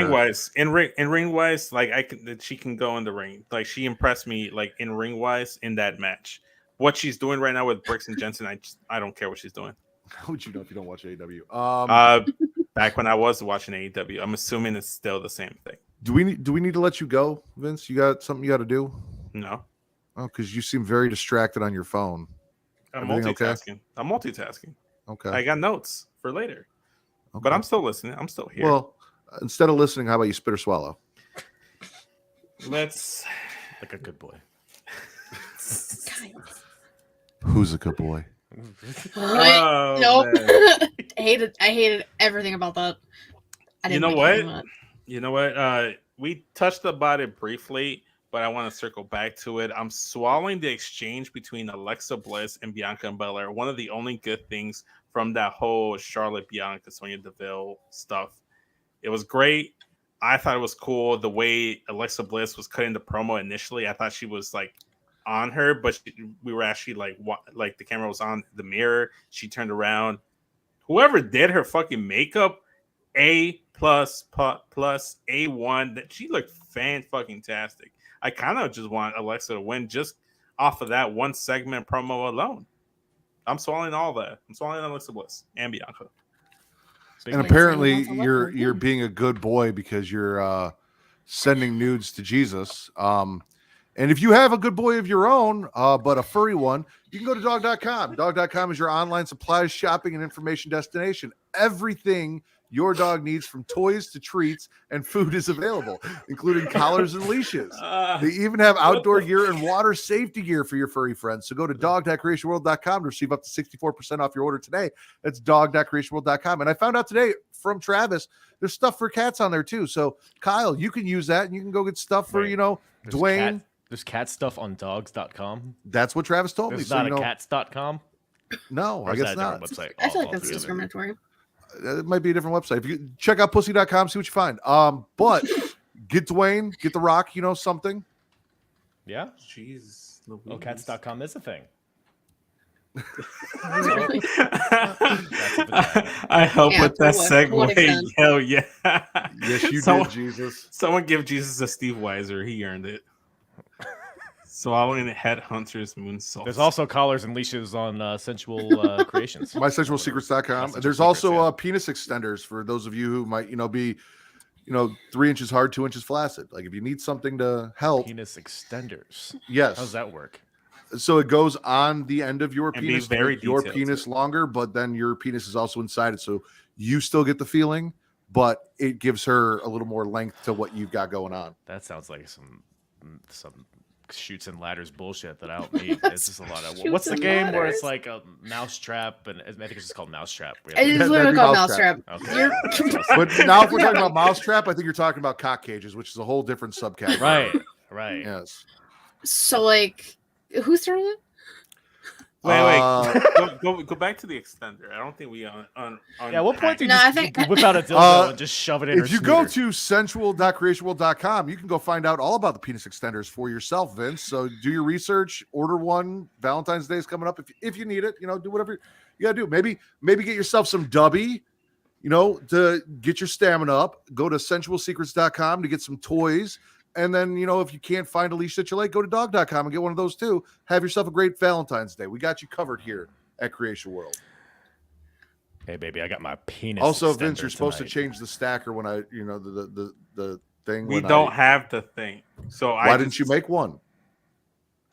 In ring wise, like she can go in the ring. Like she impressed me, like in ring wise in that match. What she's doing right now with Bricks and Jensen, I don't care what she's doing. How would you know if you don't watch AEW? Back when I was watching AEW, I'm assuming it's still the same thing. Do we need to let you go, Vince? You got something you got to do? No. Oh, because you seem very distracted on your phone. I'm multitasking. Okay? Okay. I got notes for later. Okay. But I'm still listening. I'm still here. Well, instead of listening, how about you spit or swallow? Let's like a good boy. Who's a good boy? Oh, nope. I hated everything about that. You know what? We touched about it briefly, but I want to circle back to it. I'm swallowing the exchange between Alexa Bliss and Bianca Belair. One of the only good things from that whole Charlotte Bianca Sonya Deville stuff. It was great. I thought it was cool the way Alexa Bliss was cutting the promo initially. I thought she was like on her, but we were actually like the camera was on the mirror. She turned around. Whoever did her fucking makeup, A++, A1, that she looked fan-fucking-tastic. I kind of just want Alexa to win just off of that one segment promo alone. I'm swallowing all that. I'm swallowing Alexa Bliss and Bianca. And apparently you're being a good boy because you're sending nudes to Jesus. And if you have a good boy of your own, but a furry one, you can go to dog.com. Dog.com is your online supplies, shopping, and information destination. Everything your dog needs, from toys to treats and food, is available, including collars and leashes. They even have outdoor gear and water safety gear for your furry friends. So go to dog.creationworld.com to receive up to 64% off your order today. That's dog.creationworld.com. And I found out today from Travis, there's stuff for cats on there too. So Kyle, you can use that and you can go get stuff for, Dwayne. There's cat stuff on dogs.com. That's what Travis told me. There's not a cats.com. No, I guess not. Website? I feel like that's discriminatory. It might be a different website. If you check out pussy.com, see what you find. But get Dwayne, get The Rock, something. Yeah. Jeez. Oh, cats.com is a thing. I help Yeah, with that to what segue. extent? Hell yeah. Yes, you Someone- did, Jesus. Someone give Jesus a Steve Weiser. He earned it. Swallowing headhunters moonsault. There's also collars and leashes on Sensual Creations. MySexualSecrets.com. My There's Sensual also Secrets, yeah. penis extenders for those of you who might, be, 3 inches hard, 2 inches flaccid. Like if you need something to help. Penis extenders. Yes. How's that work? So it goes on the end of your And be penis, to very make your detailed, penis too. longer, but then your penis is also inside it. So you still get the feeling, but it gives her a little more length to what you've got going on. That sounds like some shoots and ladders bullshit that I don't need. It's just a lot of. Shoots What's the and game where it's ladders. like a mousetrap, and I think it's just called mousetrap. It is That'd literally be called Mousetrap. Mousetrap. Okay. But now if we're talking about mousetrap, I think you're talking about cock cages, which is a whole different subcategory. Right. Right. Yes. So, like, who's turn is it? Wait. Go back to the extender. I don't think we on. Yeah. At what point do you No, I just think- whip out a dildo and just shove it in? If you go to sensual.creationworld.com, you can go find out all about the penis extenders for yourself, Vince. So do your research, order one. Valentine's Day is coming up. If you need it, do whatever you gotta do. Maybe get yourself some dubby, to get your stamina up. Go to sensualsecrets.com to get some toys. And then, if you can't find a leash that you like, go to dog.com and get one of those too. Have yourself a great Valentine's Day. We got you covered here at Creation World. Hey, baby, I got my penis. Also, extender Vince, you're supposed to tonight. change the stacker when I, the thing. We when don't I, have the thing. So Why didn't you make one?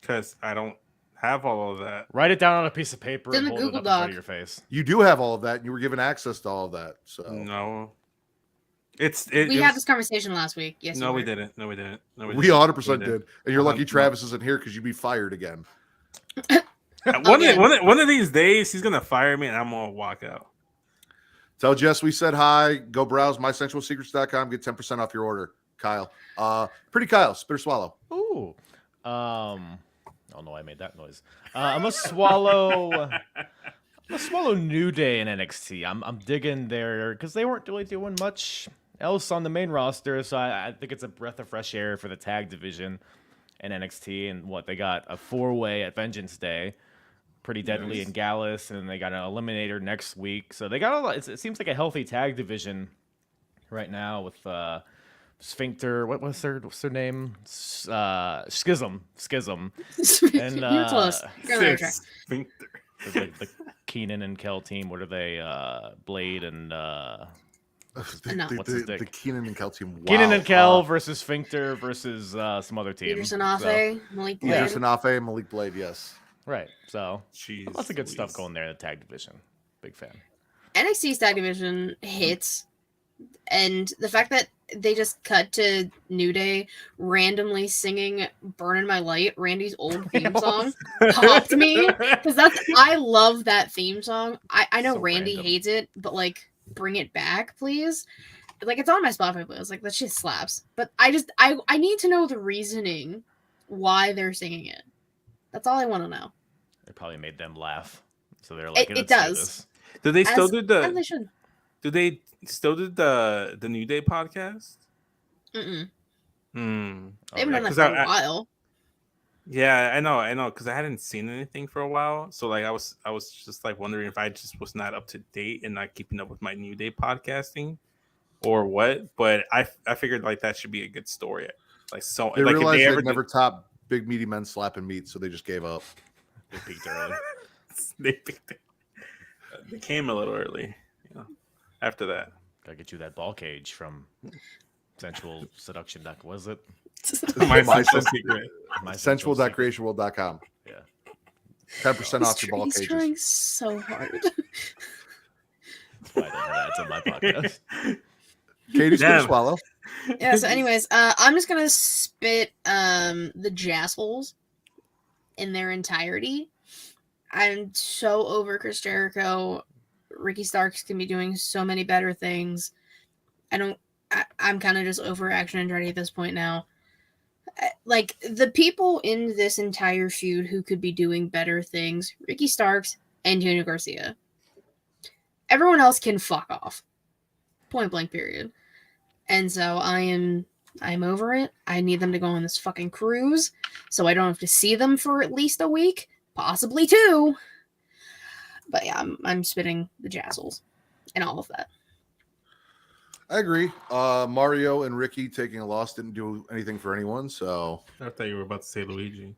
Because I don't have all of that. Write it down on a piece of paper It's and in the hold it Google up in front Doc. of your face. You do have all of that, and you were given access to all of that. So No. We had this conversation last week. Yes, No, you we were. didn't. No, we didn't. No, we 100% We did. And you're lucky No. Travis isn't here because you'd be fired again. One of these days, he's gonna fire me, and I'm gonna walk out. Tell Jess we said hi. Go browse mysensualsecrets.com. Get 10% off your order. Kyle. Pretty Kyle. Spit or swallow. Ooh. Oh no, I made that noise. I'm gonna swallow. New Day in NXT. I'm digging there because they weren't really doing much else on the main roster, so I think it's a breath of fresh air for the tag division in NXT. And what they got a 4-way at Vengeance Day, Pretty Deadly and Gallus, and they got an Eliminator next week. So they got a lot. It seems like a healthy tag division right now with Sphincter. What's their name? Schism. And You're close. You're on the right track. Sphincter. the Keenan and Kel team. What are they? Blade and No. What's his dick? The Keenan and Kel team. Wow. Keenan and Kel versus Sphincter versus some other team. Peterson So, Afe, Malik Blade. Peterson Afe, Malik Blade, yes. right. So Jeez lots of good stuff Louise. going there in the tag division. Big fan. NXT's tag division hits, and the fact that they just cut to New Day randomly singing "Burning My Light," Randy's old theme song, popped me because I love that theme song. I know So Randy random. hates it, but like, bring it back, please. Like, it's on my Spotify playlist. Like, that shit slaps. But I need to know the reasoning why they're singing it. That's all I want to know. It probably made them laugh. So they're like, It "Let's do does. this." Do they still do As the? they should. Do they still do the New Day podcast? Mm-mm. Hmm. They haven't done that 'cause for I- a while. Yeah, I know, because I hadn't seen anything for a while. So like, I was just like wondering if I just was not up to date and not keeping up with my New Day podcasting, or what. But I figured like that should be a good story. Like so, They like realized if they they'd ever never top big meaty men slapping meat, so they just gave up. They peaked early. they picked it. They came a little early, after that. Gotta get you that ball cage from Sensual Seduction. Was it? My My sensual sen- secret. My Sensual Secret. Sensual.creationworld.com. Yeah. 10% off your ball He's cages. trying so hard. That's why I don't know that's on my podcast. Katie, spit or Damn. swallow. Yeah, so anyways, I'm just gonna spit the jassholes in their entirety. I'm so over Chris Jericho. Ricky Starks can be doing so many better things. I'm kind of just over Action Andretti at this point now. Like, the people in this entire feud who could be doing better things, Ricky Starks and Antonio Garcia. Everyone else can fuck off. Point blank period. And so I'm over it. I need them to go on this fucking cruise so I don't have to see them for at least a week, possibly 2. But yeah, I'm spitting the Jazzles and all of that. I agree. Mario and Ricky taking a loss didn't do anything for anyone. So I thought you were about to say Luigi.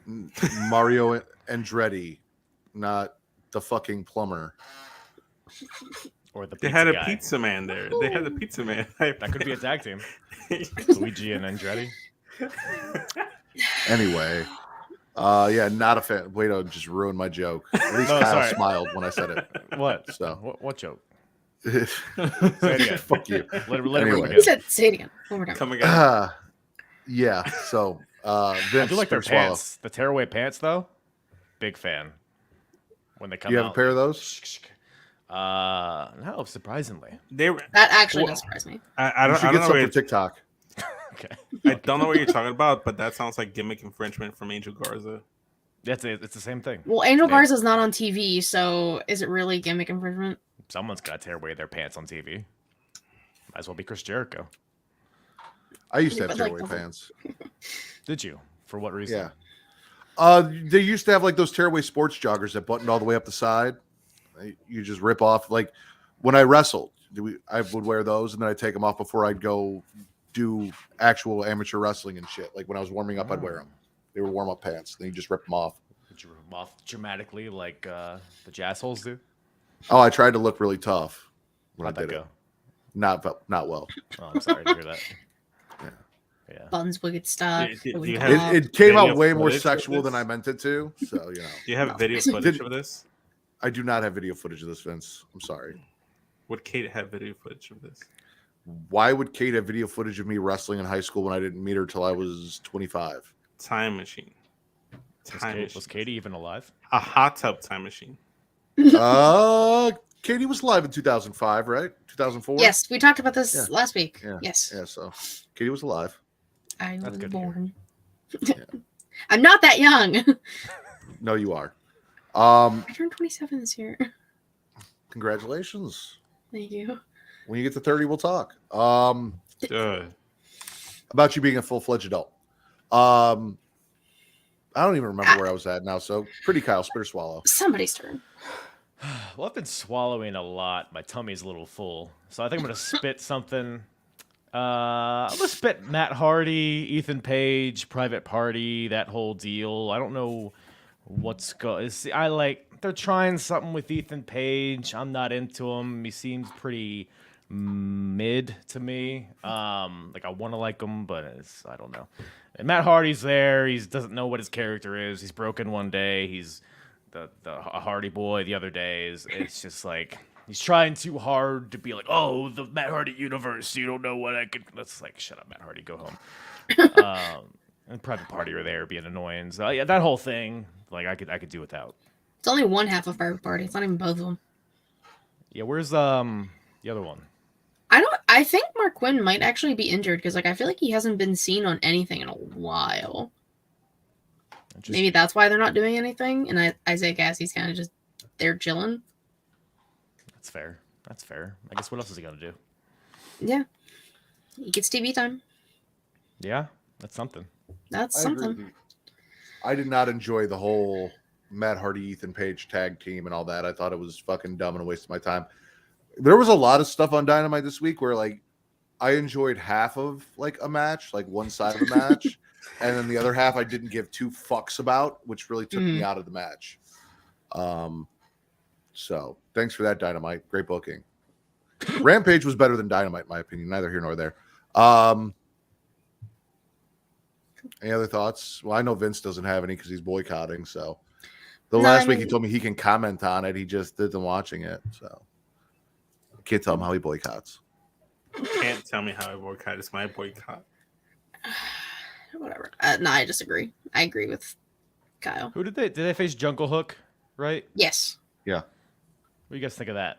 Mario Andretti, not the fucking plumber. Or the They pizza had a guy. pizza man there. They had a pizza man. That could be a tag team. Luigi and Andretti. Anyway, yeah, not a fan. Wait, I just ruined my joke. At least No, Kyle sorry. smiled when I said it. What? So What joke? Say it again. Fuck you. Let it Anyway. ring He again. said, say it again. One more time. Come again. Yeah. So I Vince, do like their Spit or Swallow. pants. The tearaway pants, though. Big fan. When they come Do you have out. a pair of those? No, surprisingly. They. That actually Well, does surprise me. I You don't. should I don't get know. some What for TikTok. Okay. I don't know what you're talking about, but that sounds like gimmick infringement from Angel Garza. It's the same thing. Well, Angel Maybe. Garza's not on TV, so is it really gimmick infringement? Someone's got to tear away their pants on TV. Might as well be Chris Jericho. I used to have But, like, tearaway pants. Did you? For what reason? Yeah. They used to have like those tearaway sports joggers that buttoned all the way up the side. You just rip off. Like when I wrestled, I would wear those and then I'd take them off before I'd go do actual amateur wrestling and shit. Like when I was warming up, I'd wear them. They were warm up pants. Then you just rip them off. Did you rip them off dramatically like the Jazzholes do? Oh, I tried to look really tough when How'd I that did go? it. Not well. Oh, I'm sorry to hear that. Yeah. Buns wicked stuff. Do you have- It came out Video way more footage of sexual this? than I meant it to. So Do you have video footage of this? I do not have video footage of this, Vince. I'm sorry. Would Kate have video footage of this? Why would Kate have video footage of me wrestling in high school when I didn't meet her till I was 25? Time machine. Was Katie even alive? A hot tub time machine. Katie was live in 2005, right? 2004? Yes, we talked about this Yeah. last week. Yeah. Yes, Yeah, so Katie was alive. I That's was good to hear. born. Yeah. I'm not that young. No, you are. I turned 27 this year. Congratulations. Thank you. When you get to 30, we'll talk. About you being a full-fledged adult. I don't even remember where I was at now, so pretty Kyle, spit or swallow. Somebody's turn. Well, I've been swallowing a lot. My tummy's a little full. So I think I'm going to spit something. I'm going to spit Matt Hardy, Ethan Page, Private Party, that whole deal. I don't know what's going. They're trying something with Ethan Page. I'm not into him. He seems pretty mid to me. I want to like him, but I don't know. And Matt Hardy's there. He doesn't know what his character is. He's broken one day. He's the Hardy boy the other day. It's just like he's trying too hard to be like, oh, the Matt Hardy universe. You don't know what I could. Let's like shut up, Matt Hardy. Go home. And Private Party are there being annoying. So yeah, that whole thing, like I could do without. It's only one half of Private Party. It's not even both of them. Yeah, where's the other one? I think Mark Quinn might actually be injured because I feel like he hasn't been seen on anything in a while. Maybe that's why they're not doing anything. And Isaiah Cassie's kind of just there chilling. That's fair. I guess what else is he gonna do? Yeah, he gets TV time. Yeah, that's something. That's I agree with something. you. I did not enjoy the whole Matt Hardy, Ethan Page tag team and all that. I thought it was fucking dumb and a waste of my time. There was a lot of stuff on Dynamite this week where like I enjoyed half of like a match, like one side of a match, and then the other half I didn't give two fucks about, which really took me out of the match. So thanks for that, Dynamite. Great booking. Rampage was better than Dynamite, in my opinion. Neither here nor there. Any other thoughts? Well, I know Vince doesn't have any because he's boycotting. So last week he told me he can comment on it. He just isn't watching it. So I can't tell him how he boycotts. Can't tell me how I boycott. It's my boycott. Whatever. No, I disagree. I agree with Kyle. Who did they face? Jungle Hook, right? Yes. Yeah. What do you guys think of that?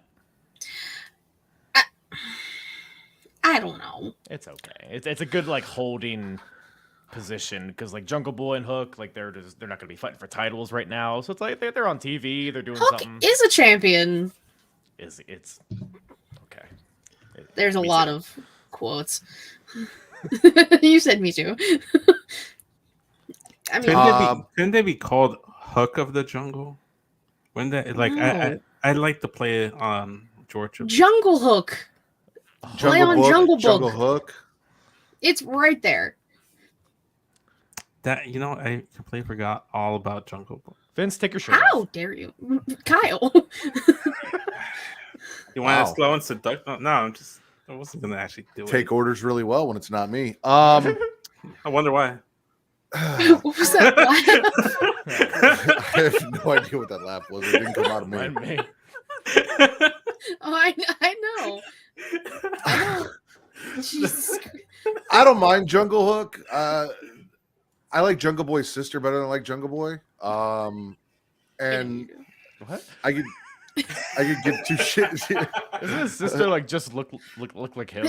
I don't know. It's okay. It's a good like holding position because like Jungle Boy and Hook, like they're not going to be fighting for titles right now. So it's like they're on TV. They're doing Hook something. is a champion. It's okay. There's a Me lot too. of quotes. You said me too. I mean, Couldn't they be called Hook of the Jungle? When that like No. I like to play it on Georgia. Jungle Hook. Play Jungle on Book, Jungle Jungle Book. Hook. It's right there. That I completely forgot all about Jungle Book. Vince, take your shirt How off. dare you, Kyle? You want Wow. to slow and seduct? No, I wasn't gonna actually do Take it. orders really well when it's not me. I wonder why. What was that laugh? I have no idea what that laugh was. It didn't come out of me. Mind me. Oh, I know. I know. Jesus. I don't mind Jungle Hook. I like Jungle Boy's sister better than I like Jungle Boy. And What? I could give two shits. Isn't his sister like just look like him?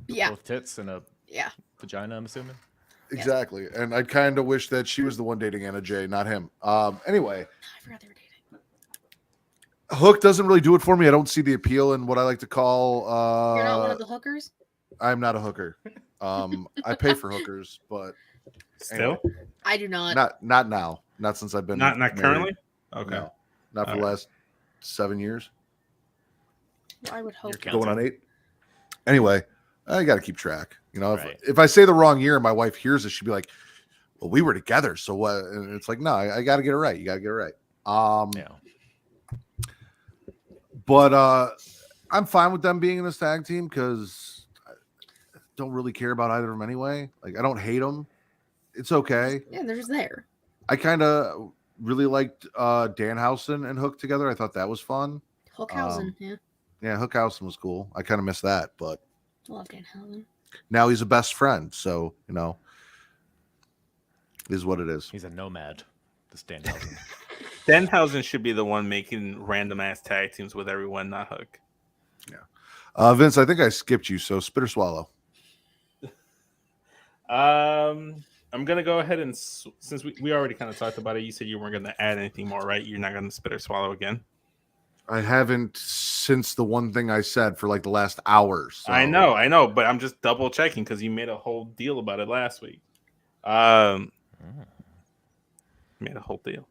Yeah. Both tits and a Yeah. vagina, I'm assuming. Exactly. And I kind of wish that she was the one dating Anna Jay, not him. Anyway, I forgot they were dating. Hook doesn't really do it for me. I don't see the appeal in what I like to call You're not one of the hookers? I'm not a hooker. I pay for hookers, but Still, I do not. not now. Not since I've been not married. currently. Okay. No, not for All the right. last 7 years. I would hope. You're Going on 8. Anyway, I got to keep track. Right. If I say the wrong year and my wife hears it, she'd be like, "Well, we were together, so what?" And it's like, no, I got to get it right. You got to get it right. Yeah. But I'm fine with them being in this tag team because I don't really care about either of them anyway. Like, I don't hate them. It's okay. Yeah, they're just there. I kind of really liked Danhausen and Hook together. I thought that was fun. Hookhausen, yeah. Yeah, Hookhausen was cool. I kind of miss that, but Love Danhausen. now he's a best friend. So, it is what it is. He's a nomad. This Danhausen. Denhausen should be the one making random ass tag teams with everyone, not Hook. Vince, I think I skipped you. So spit or swallow. I'm gonna go ahead and since we already kind of talked about it, you said you weren't gonna add anything more, right? You're not gonna spit or swallow again. I haven't since the one thing I said for like the last hour. So. I know, but I'm just double checking because you made a whole deal about it last week. Made a whole deal.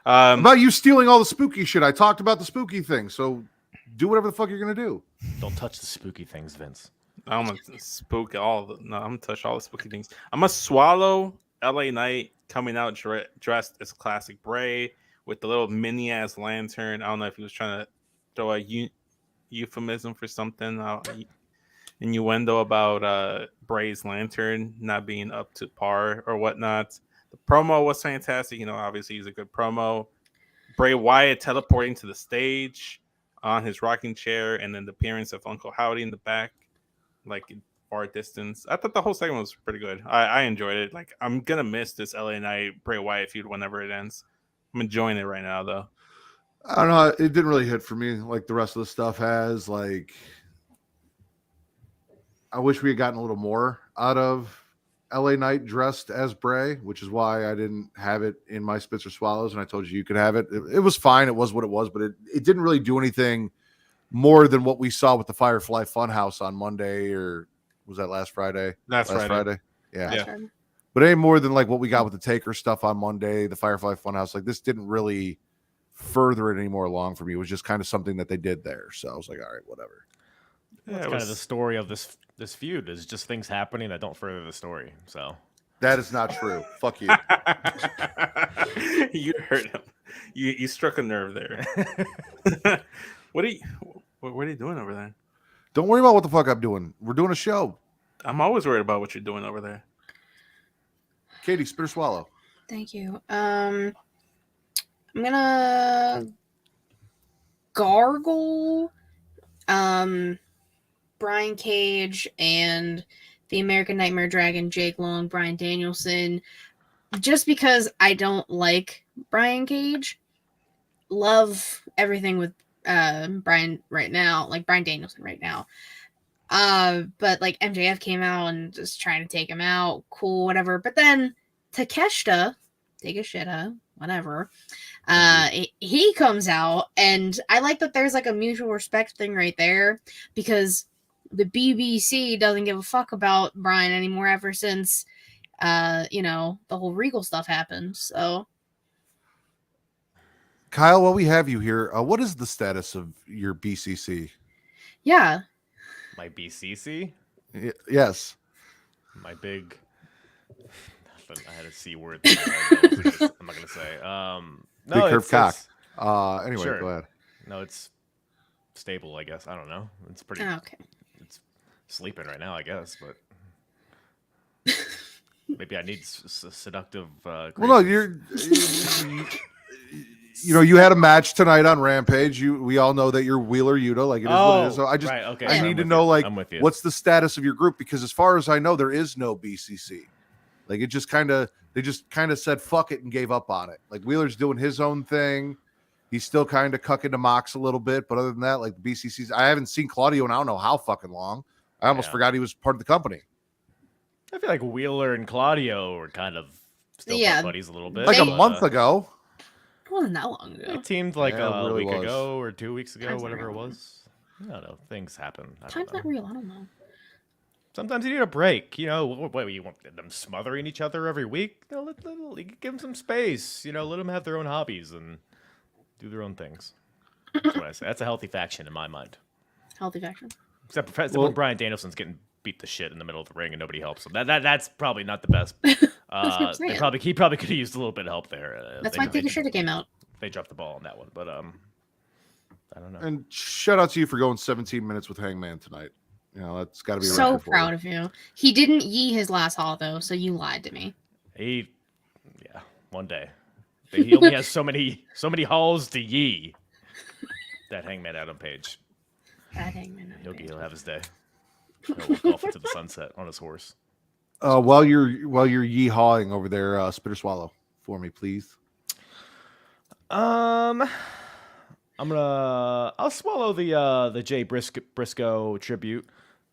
About you stealing all the spooky shit. I talked about the spooky thing. So do whatever the fuck you're gonna do. Don't touch the spooky things, Vince. I'm gonna spook I'm gonna touch all the spooky things. I'm gonna swallow LA Knight coming out dressed as classic Bray with the little mini ass lantern. I don't know if he was trying to throw a euphemism for something, innuendo about Bray's lantern not being up to par or whatnot. The promo was fantastic. Obviously he's a good promo. Bray Wyatt teleporting to the stage on his rocking chair, and then the appearance of Uncle Howdy in the back, like in far distance. I thought the whole segment was pretty good. I enjoyed it. Like, I'm gonna miss this LA Knight Bray Wyatt feud whenever it ends. I'm enjoying it right now, though. I don't know. It didn't really hit for me like the rest of the stuff has. Like, I wish we had gotten a little more out of LA Knight dressed as Bray, which is why I didn't have it in my Spits or Swallows, and I told you could have it. It was fine. It was what it was, but it didn't really do anything more than what we saw with the Firefly Funhouse on Monday, or was that last Friday? Last Friday. Yeah. But it ain't more than like what we got with the Taker stuff on Monday, the Firefly Funhouse. Like, this didn't really further it any more along for me. It was just kind of something that they did there. So I was like, all right, whatever. That's kind of the story of this feud, is just things happening that don't further the story. So that is not true. Fuck you. You hurt him. You struck a nerve there. What are you doing over there? Don't worry about what the fuck I'm doing. We're doing a show. I'm always worried about what you're doing over there. Katie, spit or swallow. Thank you. I'm gonna gargle Brian Cage and the American Nightmare Dragon, Jake Long, Bryan Danielson, just because I don't like Brian Cage. Love everything with Brian right now, like Bryan Danielson right now. But like MJF came out and just trying to take him out, cool, whatever. But then Takeshita, take a shit, whatever. He comes out, and I like that there's like a mutual respect thing right there, because the BBC doesn't give a fuck about Brian anymore ever since the whole Regal stuff happened. So Kyle, while we have you here, what is the status of your BCC? Yeah. My BCC? Yes. My big... I had a C word thing. I'm not going to say. No, big curved cock. Anyway, sure. go ahead. No, it's stable, I guess. I don't know. It's pretty... Okay. It's sleeping right now, I guess, but... Maybe I need seductive... well, no, you're... you had a match tonight on Rampage. We all know that you're Wheeler Yuta, like it is what it is. So I just, right, okay. I need to know, like, what's the status of your group? Because as far as I know, there is no BCC. Like they just kind of said fuck it and gave up on it. Like Wheeler's doing his own thing. He's still kind of cucking to Mox a little bit, but other than that, like the BCCs, I haven't seen Claudio in I don't know how fucking long. I almost forgot he was part of the company. I feel like Wheeler and Claudio were kind of still buddies a little bit. Like a month ago. It wasn't that long ago. They teamed like a really week ago or 2 weeks ago, whatever it real. was. I don't know. Things happen. Time's not real. I don't know. Sometimes you need a break. You know, what you want them smothering each other every week? Give them some space. You know, let them have their own hobbies and do their own things. That's what I say. That's a healthy faction in my mind. Healthy faction. Except when Bryan Danielson's getting beat the shit in the middle of the ring and nobody helps him. That's probably not the best. He probably could have used a little bit of help there. That's why Tika Shida came out. They dropped the ball on that one, but I don't know. And shout out to you for going 17 minutes with Hangman tonight. You know, that's got to be so proud of you. He didn't yee his last haul though, so you lied to me. One day. He only has so many hauls to yee. That Hangman Adam Page. He'll have his day. He'll walk off into the sunset on his horse. While you're yee-hawing over there, Spitter Swallow for me, please. I'll swallow the Jay Briscoe tribute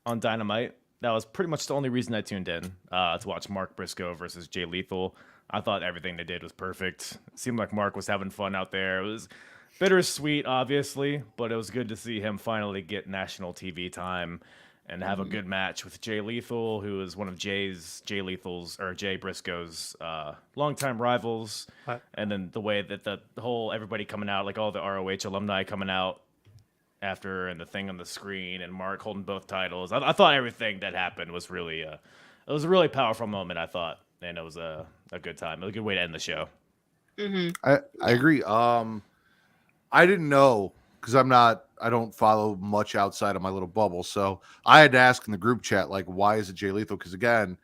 on Dynamite. That was pretty much the only reason I tuned in to watch Mark Briscoe versus Jay Lethal. I thought everything they did was perfect. It seemed like Mark was having fun out there. It was bittersweet, obviously, but it was good to see him finally get national TV time and have a good match with Jay Lethal, who is one of Jay Briscoe's longtime rivals. And then the way that the whole everybody coming out, like all the ROH alumni coming out after, and the thing on the screen, and Mark holding both titles. I thought everything that happened was really it was a really powerful moment, I thought, and it was a good time. It was a good way to end the show. Mm-hmm. I agree. I didn't know because I don't follow much outside of my little bubble. So I had to ask in the group chat, like, why is it Jay Lethal? Because again,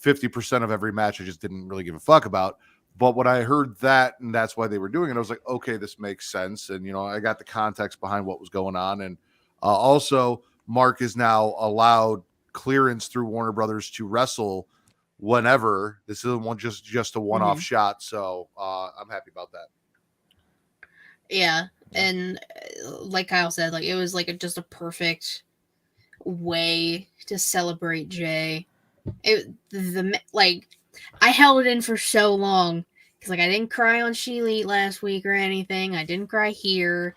50% of every match I just didn't really give a fuck about. But when I heard that, and that's why they were doing it, I was like, okay, this makes sense. And, I got the context behind what was going on. And also, Mark is now allowed clearance through Warner Brothers to wrestle whenever. This isn't just a one-off shot. So I'm happy about that. Yeah. And like Kyle said, like it was like just a perfect way to celebrate Jay. I held it in for so long because I didn't cry on She Elite last week or anything. I didn't cry here,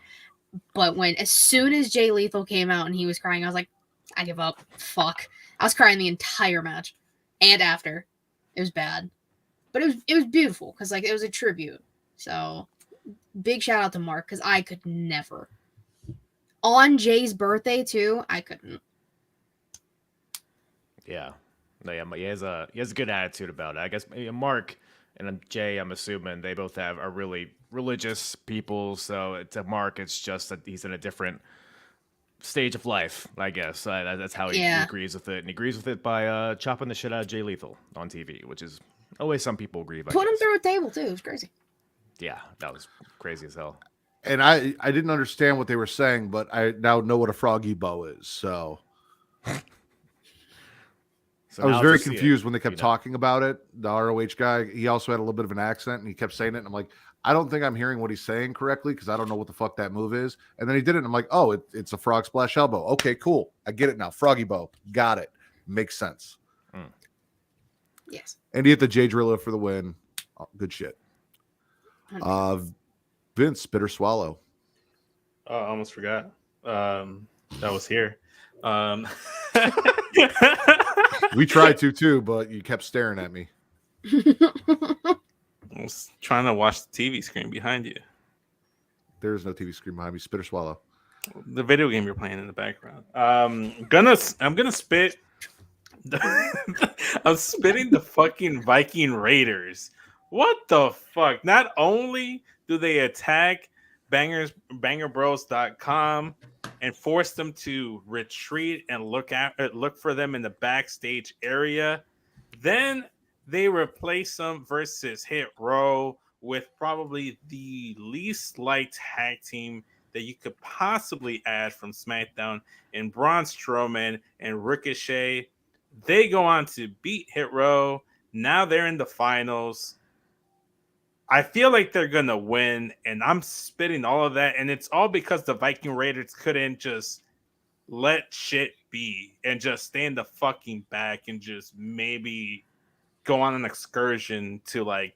but as soon as Jay Lethal came out and he was crying, I was like, I give up. Fuck. I was crying the entire match and after. It was bad, but it was beautiful because it was a tribute. So big shout out to Mark because I could never. On Jay's birthday too, I couldn't. Yeah. No, yeah, he has a good attitude about it. I guess Mark and Jay, I'm assuming they both are really religious people. So to Mark, it's just that he's in a different stage of life, I guess. That's how he agrees with it, and he agrees with it by chopping the shit out of Jay Lethal on TV, which is always some people agree. Put him through a table too. It was crazy. Yeah, that was crazy as hell. And I didn't understand what they were saying, but I now know what a froggy bow is. So. I was very confused when they kept talking about it. The ROH guy, he also had a little bit of an accent, and he kept saying it. And I'm like, I don't think I'm hearing what he's saying correctly because I don't know what the fuck that move is. And then he did it, and I'm like, oh, it's a frog splash elbow. Okay, cool. I get it now. Froggy bow. Got it. Makes sense. Yes. And he hit the J Driller for the win. Oh, good shit. Vince, Spitter Swallow. Oh, I almost forgot. That was here. We tried to too, but you kept staring at me. I was trying to watch the TV screen behind you. There is no TV screen behind me. Spit or swallow. The video game you're playing in the background. I'm gonna spit. I'm spitting the fucking Viking Raiders. What the fuck? Not only do they attack bangerbros.com and force them to retreat and look for them in the backstage area, then they replace them versus Hit Row with probably the least liked tag team that you could possibly add from SmackDown, and Braun Strowman and Ricochet. They go on to beat Hit Row. Now they're in the finals. I feel like they're going to win, and I'm spitting all of that, and it's all because the Viking Raiders couldn't just let shit be and just stay in the fucking back and just maybe go on an excursion to like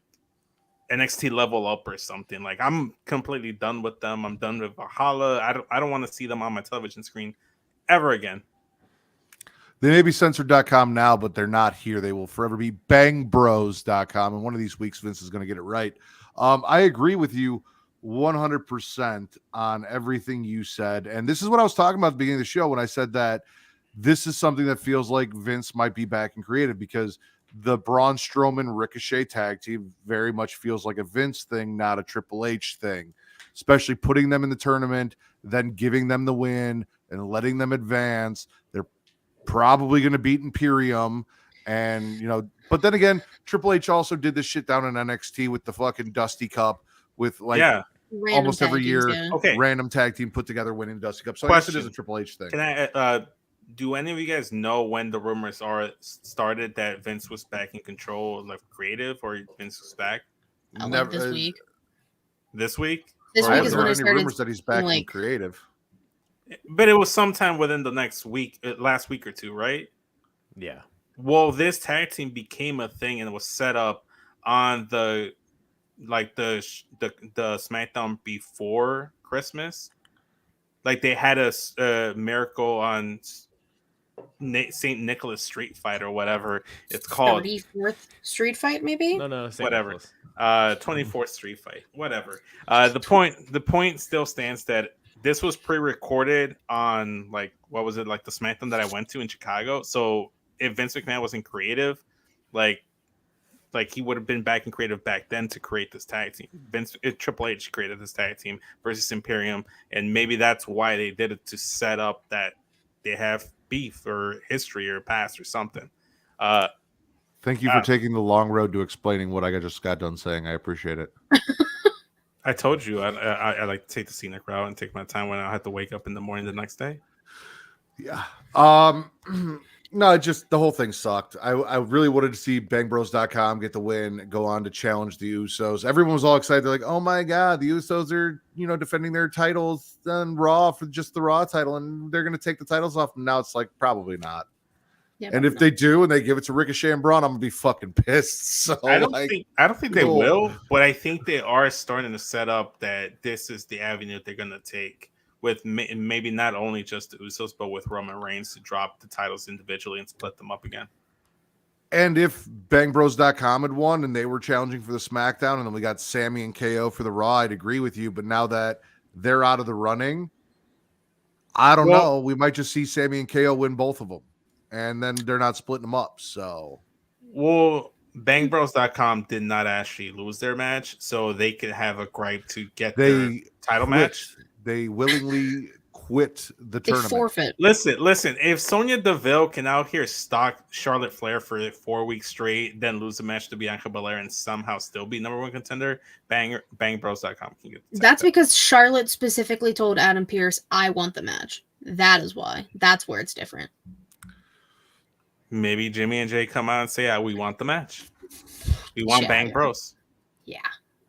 NXT level up or something. Like, I'm completely done with them. I'm done with Valhalla. I don't want to see them on my television screen ever again. They may be censored.com now, but they're not here. They will forever be bangbros.com. And one of these weeks, Vince is going to get it right. I agree with you 100% on everything you said. And this is what I was talking about at the beginning of the show when I said that this is something that feels like Vince might be back in creative, because the Braun Strowman Ricochet tag team very much feels like a Vince thing, not a Triple H thing, especially putting them in the tournament, then giving them the win and letting them advance. They're probably going to beat Imperium. And, but then again, Triple H also did this shit down in NXT with the fucking Dusty Cup with Random almost every tag year, teams, yeah. random tag team put together winning the Dusty Cup. So Question. I guess it is a Triple H thing. Can I, do any of you guys know when the rumors started that Vince was back in control of creative, or Vince was back? Never, this week. This week? This week is when any it started. Rumors that he's back in creative. But it was sometime within the next week, last week or two, right? Yeah. Well, this tag team became a thing and it was set up on the SmackDown before Christmas. Like they had a miracle on St. Nicholas Street Fight or whatever it's called. 34th Street Fight, maybe? No, whatever. 24th Street Fight, whatever. The point still stands that this was pre-recorded on what was it, the SmackDown that I went to in Chicago. So if Vince McMahon wasn't creative, like he would have been back in creative back then to create this tag team. Triple H created this tag team versus Imperium, and maybe that's why they did it, to set up that they have beef or history or past or something. Thank you for taking the long road to explaining what I just got done saying. I appreciate it. I told you I like to take the scenic route and take my time when I have to wake up in the morning the next day. Yeah. No, just the whole thing sucked. I really wanted to see bangbros.com get the win, go on to challenge the Usos. Everyone was all excited. They're like, oh my God, the Usos are, defending their titles on Raw for just the Raw title, and they're going to take the titles off. And now it's probably not. Yeah, and if they do and they give it to Ricochet and Braun, I'm going to be fucking pissed. So I don't think they will, but I think they are starting to set up that this is the avenue they're going to take, with maybe not only just the Usos, but with Roman Reigns, to drop the titles individually and split them up again. And if bangbros.com had won and they were challenging for the SmackDown, and then we got Sammy and KO for the Raw, I'd agree with you. But now that they're out of the running, I don't know. We might just see Sammy and KO win both of them, and then they're not splitting them up. So, bangbros.com did not actually lose their match, so they could have a gripe to get their title match. They willingly quit the tournament. Forfeit. Listen. If Sonya Deville can out here stalk Charlotte Flair for 4 weeks straight, then lose a match to Bianca Belair and somehow still be number one contender, bangbros.com can get. That's because Charlotte specifically told Adam Pearce, "I want the match." That is why. That's where it's different. Maybe Jimmy and Jay come out and say, "We want the match. We want Bang Bros." Yeah.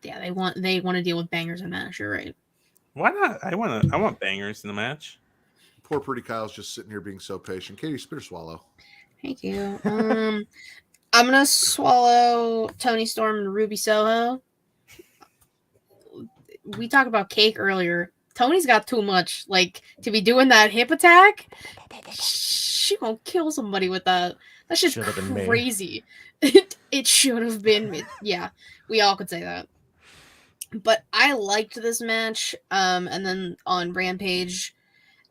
They want to deal with bangers and mash. You're right. Why not? I want bangers in the match. Poor pretty Kyle's just sitting here being so patient. Katie, spit or swallow? Thank you. I'm gonna swallow Tony Storm and Ruby Soho. We talked about cake earlier. Tony's got too much. To be doing that hip attack, she gonna kill somebody with that. That's just crazy. It should have been. Yeah, we all could say that. But I liked this match. And then on Rampage,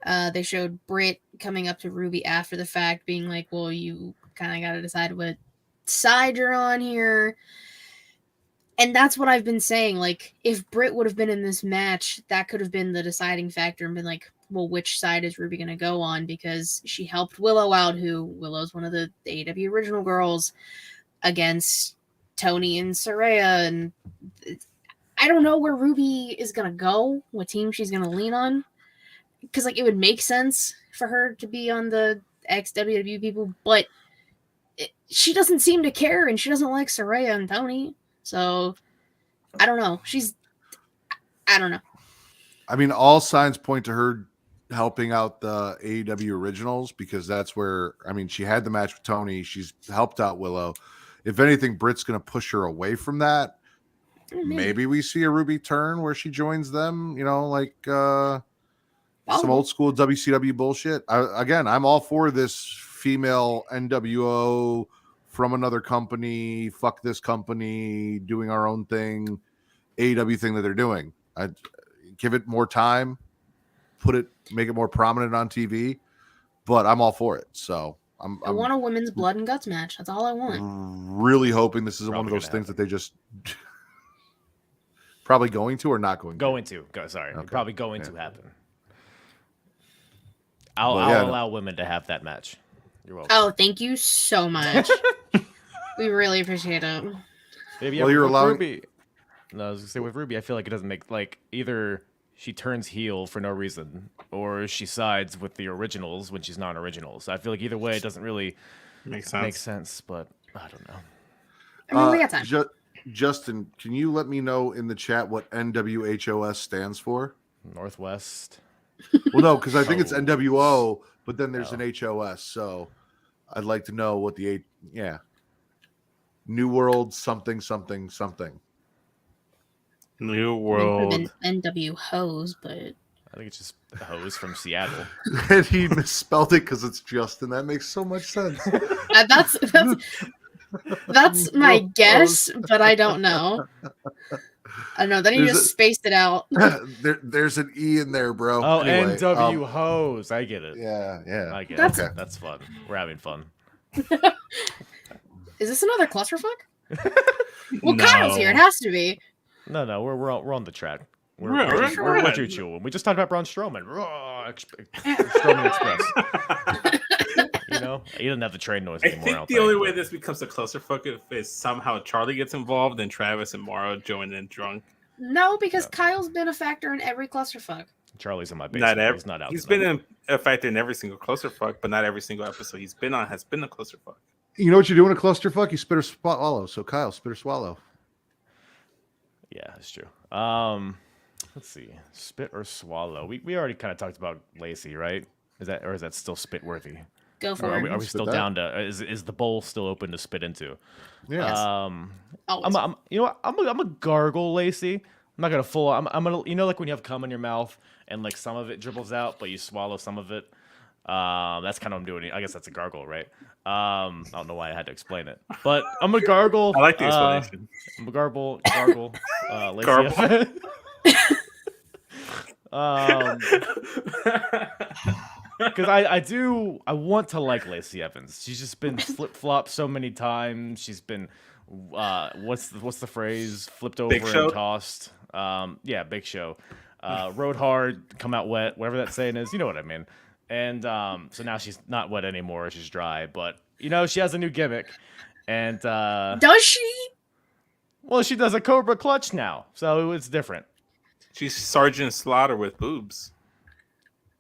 they showed Britt coming up to Ruby after the fact, being like, well, you kind of got to decide what side you're on here. And that's what I've been saying. Like, if Britt would have been in this match, that could have been the deciding factor and been like, well, which side is Ruby going to go on? Because she helped Willow out, who Willow's one of the AEW original girls, against Tony and Saraya. And I don't know where Ruby is going to go, what team she's going to lean on. Because, like, it would make sense for her to be on the ex-WWE people, but she doesn't seem to care, and she doesn't like Saraya and Tony. So, I don't know. I don't know. I mean, all signs point to her helping out the AEW originals, because that's where, I mean, she had the match with Tony. She's helped out Willow. If anything, Britt's going to push her away from that. Maybe we see a Ruby turn where she joins them, like some old school WCW bullshit. I'm all for this female NWO from another company, fuck this company, doing our own thing, AEW thing that they're doing. I'd give it more time, make it more prominent on TV, but I'm all for it. So I want a women's blood and guts match. That's all I want. Really hoping this isn't one of those things that they just probably going to or not going to. Probably going to happen. I'll allow women to have that match. You're welcome. Oh, thank you so much. We really appreciate it. Maybe you're allowing Ruby. No, I was gonna say with Ruby, I feel like it doesn't make, like, either she turns heel for no reason or she sides with the originals when she's not original. So I feel like either way it doesn't really make sense. But I don't know. I mean, we got time. Justin, can you let me know in the chat what NWHOS stands for? Northwest. Well, no, because I think it's NWO, but then there's an HOS. So I'd like to know what New World something. New World. NW Hose, but I think it's just a hose from Seattle. And he misspelled it because it's Justin. That makes so much sense. That's my guess, but I don't know. I don't know. Then he just spaced it out. There's an E in there, bro. Oh, anyway, NW Hose. I get it. Yeah. I get it. Okay. That's fun. We're having fun. Is this another clusterfuck? Well, no. Kyle's here. It has to be. No. We're on the track. We're what you chewing. We just talked about Braun Strowman. Strowman Express. He doesn't have the train noise anymore. I think the only way this becomes a clusterfuck is somehow Charlie gets involved and Travis and Mauro join in drunk. No, because Kyle's been a factor in every clusterfuck. Charlie's in my basement. He's not out. He's been a factor in every single clusterfuck, but not every single episode he's been on has been a clusterfuck. You know what you do in a clusterfuck? You spit or swallow. So Kyle, spit or swallow. Yeah, that's true. Let's see. Spit or swallow. We already kind of talked about Lacey, right? Is that still spit worthy? Go for it. Are we still down to? Is the bowl still open to spit into? Yeah. I'm a gargle, Lacey. I'm not gonna I'm gonna like when you have cum in your mouth and like some of it dribbles out, but you swallow some of it. That's kind of what I'm doing. I guess that's a gargle, right? I don't know why I had to explain it, but I'm a gargle. I like the explanation. I'm a gargle. Lacey. Because I want to like Lacey Evans. She's just been flip-flopped so many times. She's been what's the phrase? Flipped over and tossed. Big show. Rode hard, come out wet, whatever that saying is. You know what I mean. And so now she's not wet anymore, she's dry, but she has a new gimmick. And does she? Well, she does a Cobra Clutch now, so it's different. She's Sergeant Slaughter with boobs.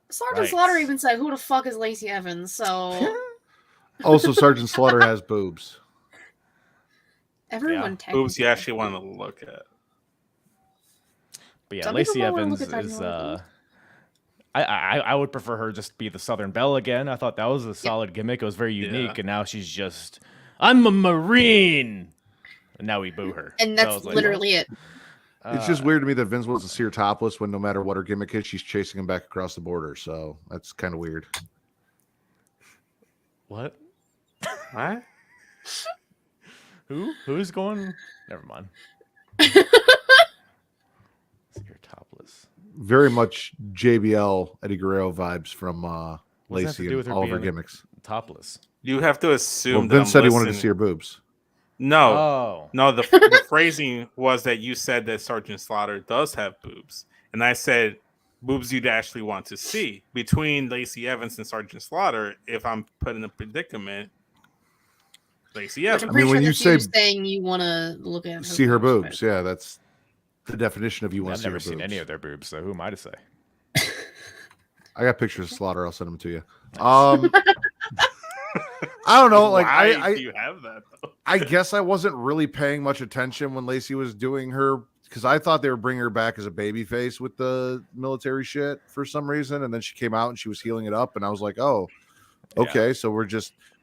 Sergeant Slaughter even said, "Who the fuck is Lacey Evans?" So also, Sergeant Slaughter has boobs. Everyone boobs you actually want to look at. But yeah, Lacey Evans is. I would prefer her just be the Southern Belle again. I thought that was a solid gimmick. It was very unique, and now she's just, I'm a Marine, and now we boo her. And that's literally it. It's just weird to me that Vince wants to see her topless when no matter what her gimmick is, she's chasing him back across the border. So that's kind of weird. What? What? Who's going? Never mind. See her topless. Very much JBL Eddie Guerrero vibes from What does that have to Lacey do with and her all of her being gimmicks. topless? You have to assume Well, that Vince I'm said he listening. wanted to see her boobs. No, Oh. no. The phrasing was that you said that Sergeant Slaughter does have boobs, and I said boobs you'd actually want to see between Lacey Evans and Sergeant Slaughter. If I'm put in a predicament, Lacey Which Evans. I'm I pretty mean, when sure you that's you say saying you want to look at see her boobs, boobs, yeah, that's the definition of you want I've to see her never seen boobs. any of their boobs, so who am I to say? I got pictures of Slaughter. I'll send them to you. Nice. I don't know. Like Why do you have that though? I guess I wasn't really paying much attention when Lacey was doing her because I thought they were bringing her back as a baby face with the military shit for some reason, and then she came out and she was healing it up, and I was like, oh, okay, Yeah. so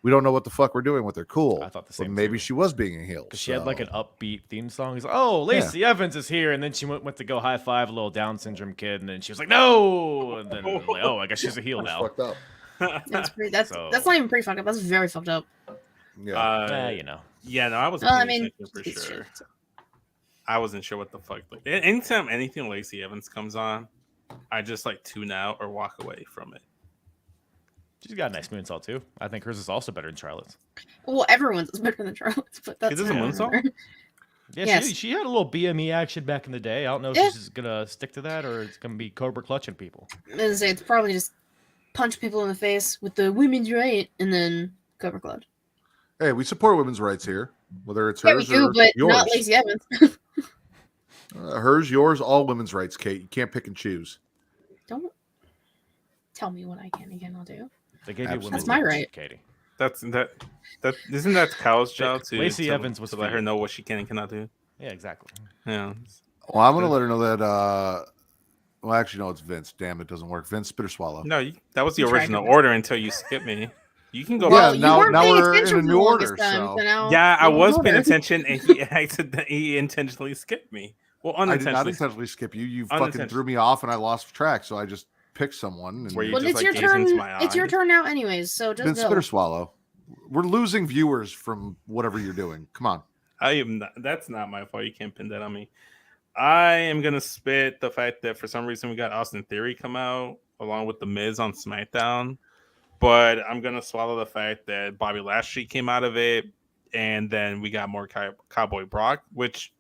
we don't know what the fuck we're doing with her. Cool. I thought the But same maybe too. she was being healed. Because she had like so- an upbeat theme song. He's like, oh, Lacey Evans is here. And then she went to go high five a little Down syndrome kid. And then she was like, no. And then I'm like, oh, I guess she's a heel That's now. fucked up. That's So- not even pretty fucked up. That's very fucked up. Yeah. You know. Yeah, no, I was. Well, I mean, for it's sure. shit. I wasn't sure what the fuck. Like, anytime anything Lacey Evans comes on, I just like tune out or walk away from it. She's got a nice moonsault too. I think hers is also better than Charlotte's. Well, everyone's is better than Charlotte's, but that's does a fine. moonsault? Yeah, Yes. she had a little BME action back in the day. I don't know if Yeah. she's gonna stick to that or it's gonna be Cobra clutching people. As I say, it's probably just punch people in the face with the women's right and then cover clutch. Hey, we support women's rights here, whether it's Yeah, we hers do, or but yours. not Lacey Evans. Hers, yours, all women's rights, Kate. You can't pick and choose. Don't tell me what I can and cannot do. They gave you Absolutely. women's That's my rights, right. Katie. That isn't that Kyle's job to Lacey to, Evans was to for let her you. know what she can and cannot do. Yeah, exactly. Yeah. Well, I'm going to let her know that. Well, actually, no, it's Vince. Damn, it doesn't work. Vince, spit or swallow. No, that was the You tried original to- order until you skipped me. You can go. Well, back. now- you weren't now paying we're attention in a for new the longest order, time, so- now Yeah, I you're in was order. paying attention, and he intentionally skipped me. Well, I did not unintentionally. intentionally skip you. You fucking Unintentionally. through me off, and I lost track. So I just picked someone. And Were you Well, just, it's like, your gazing turn. into my It's your eye? turn now, anyways. So just Vince, go. spit or swallow. We're losing viewers from whatever you're doing. Come on. I am not. That's not my fault. You can't pin that on me. I am gonna spit the fact that for some reason we got Austin Theory come out along with the Miz on SmackDown, but I'm gonna swallow the fact that Bobby Lashley came out of it, and then we got more Cowboy Brock, which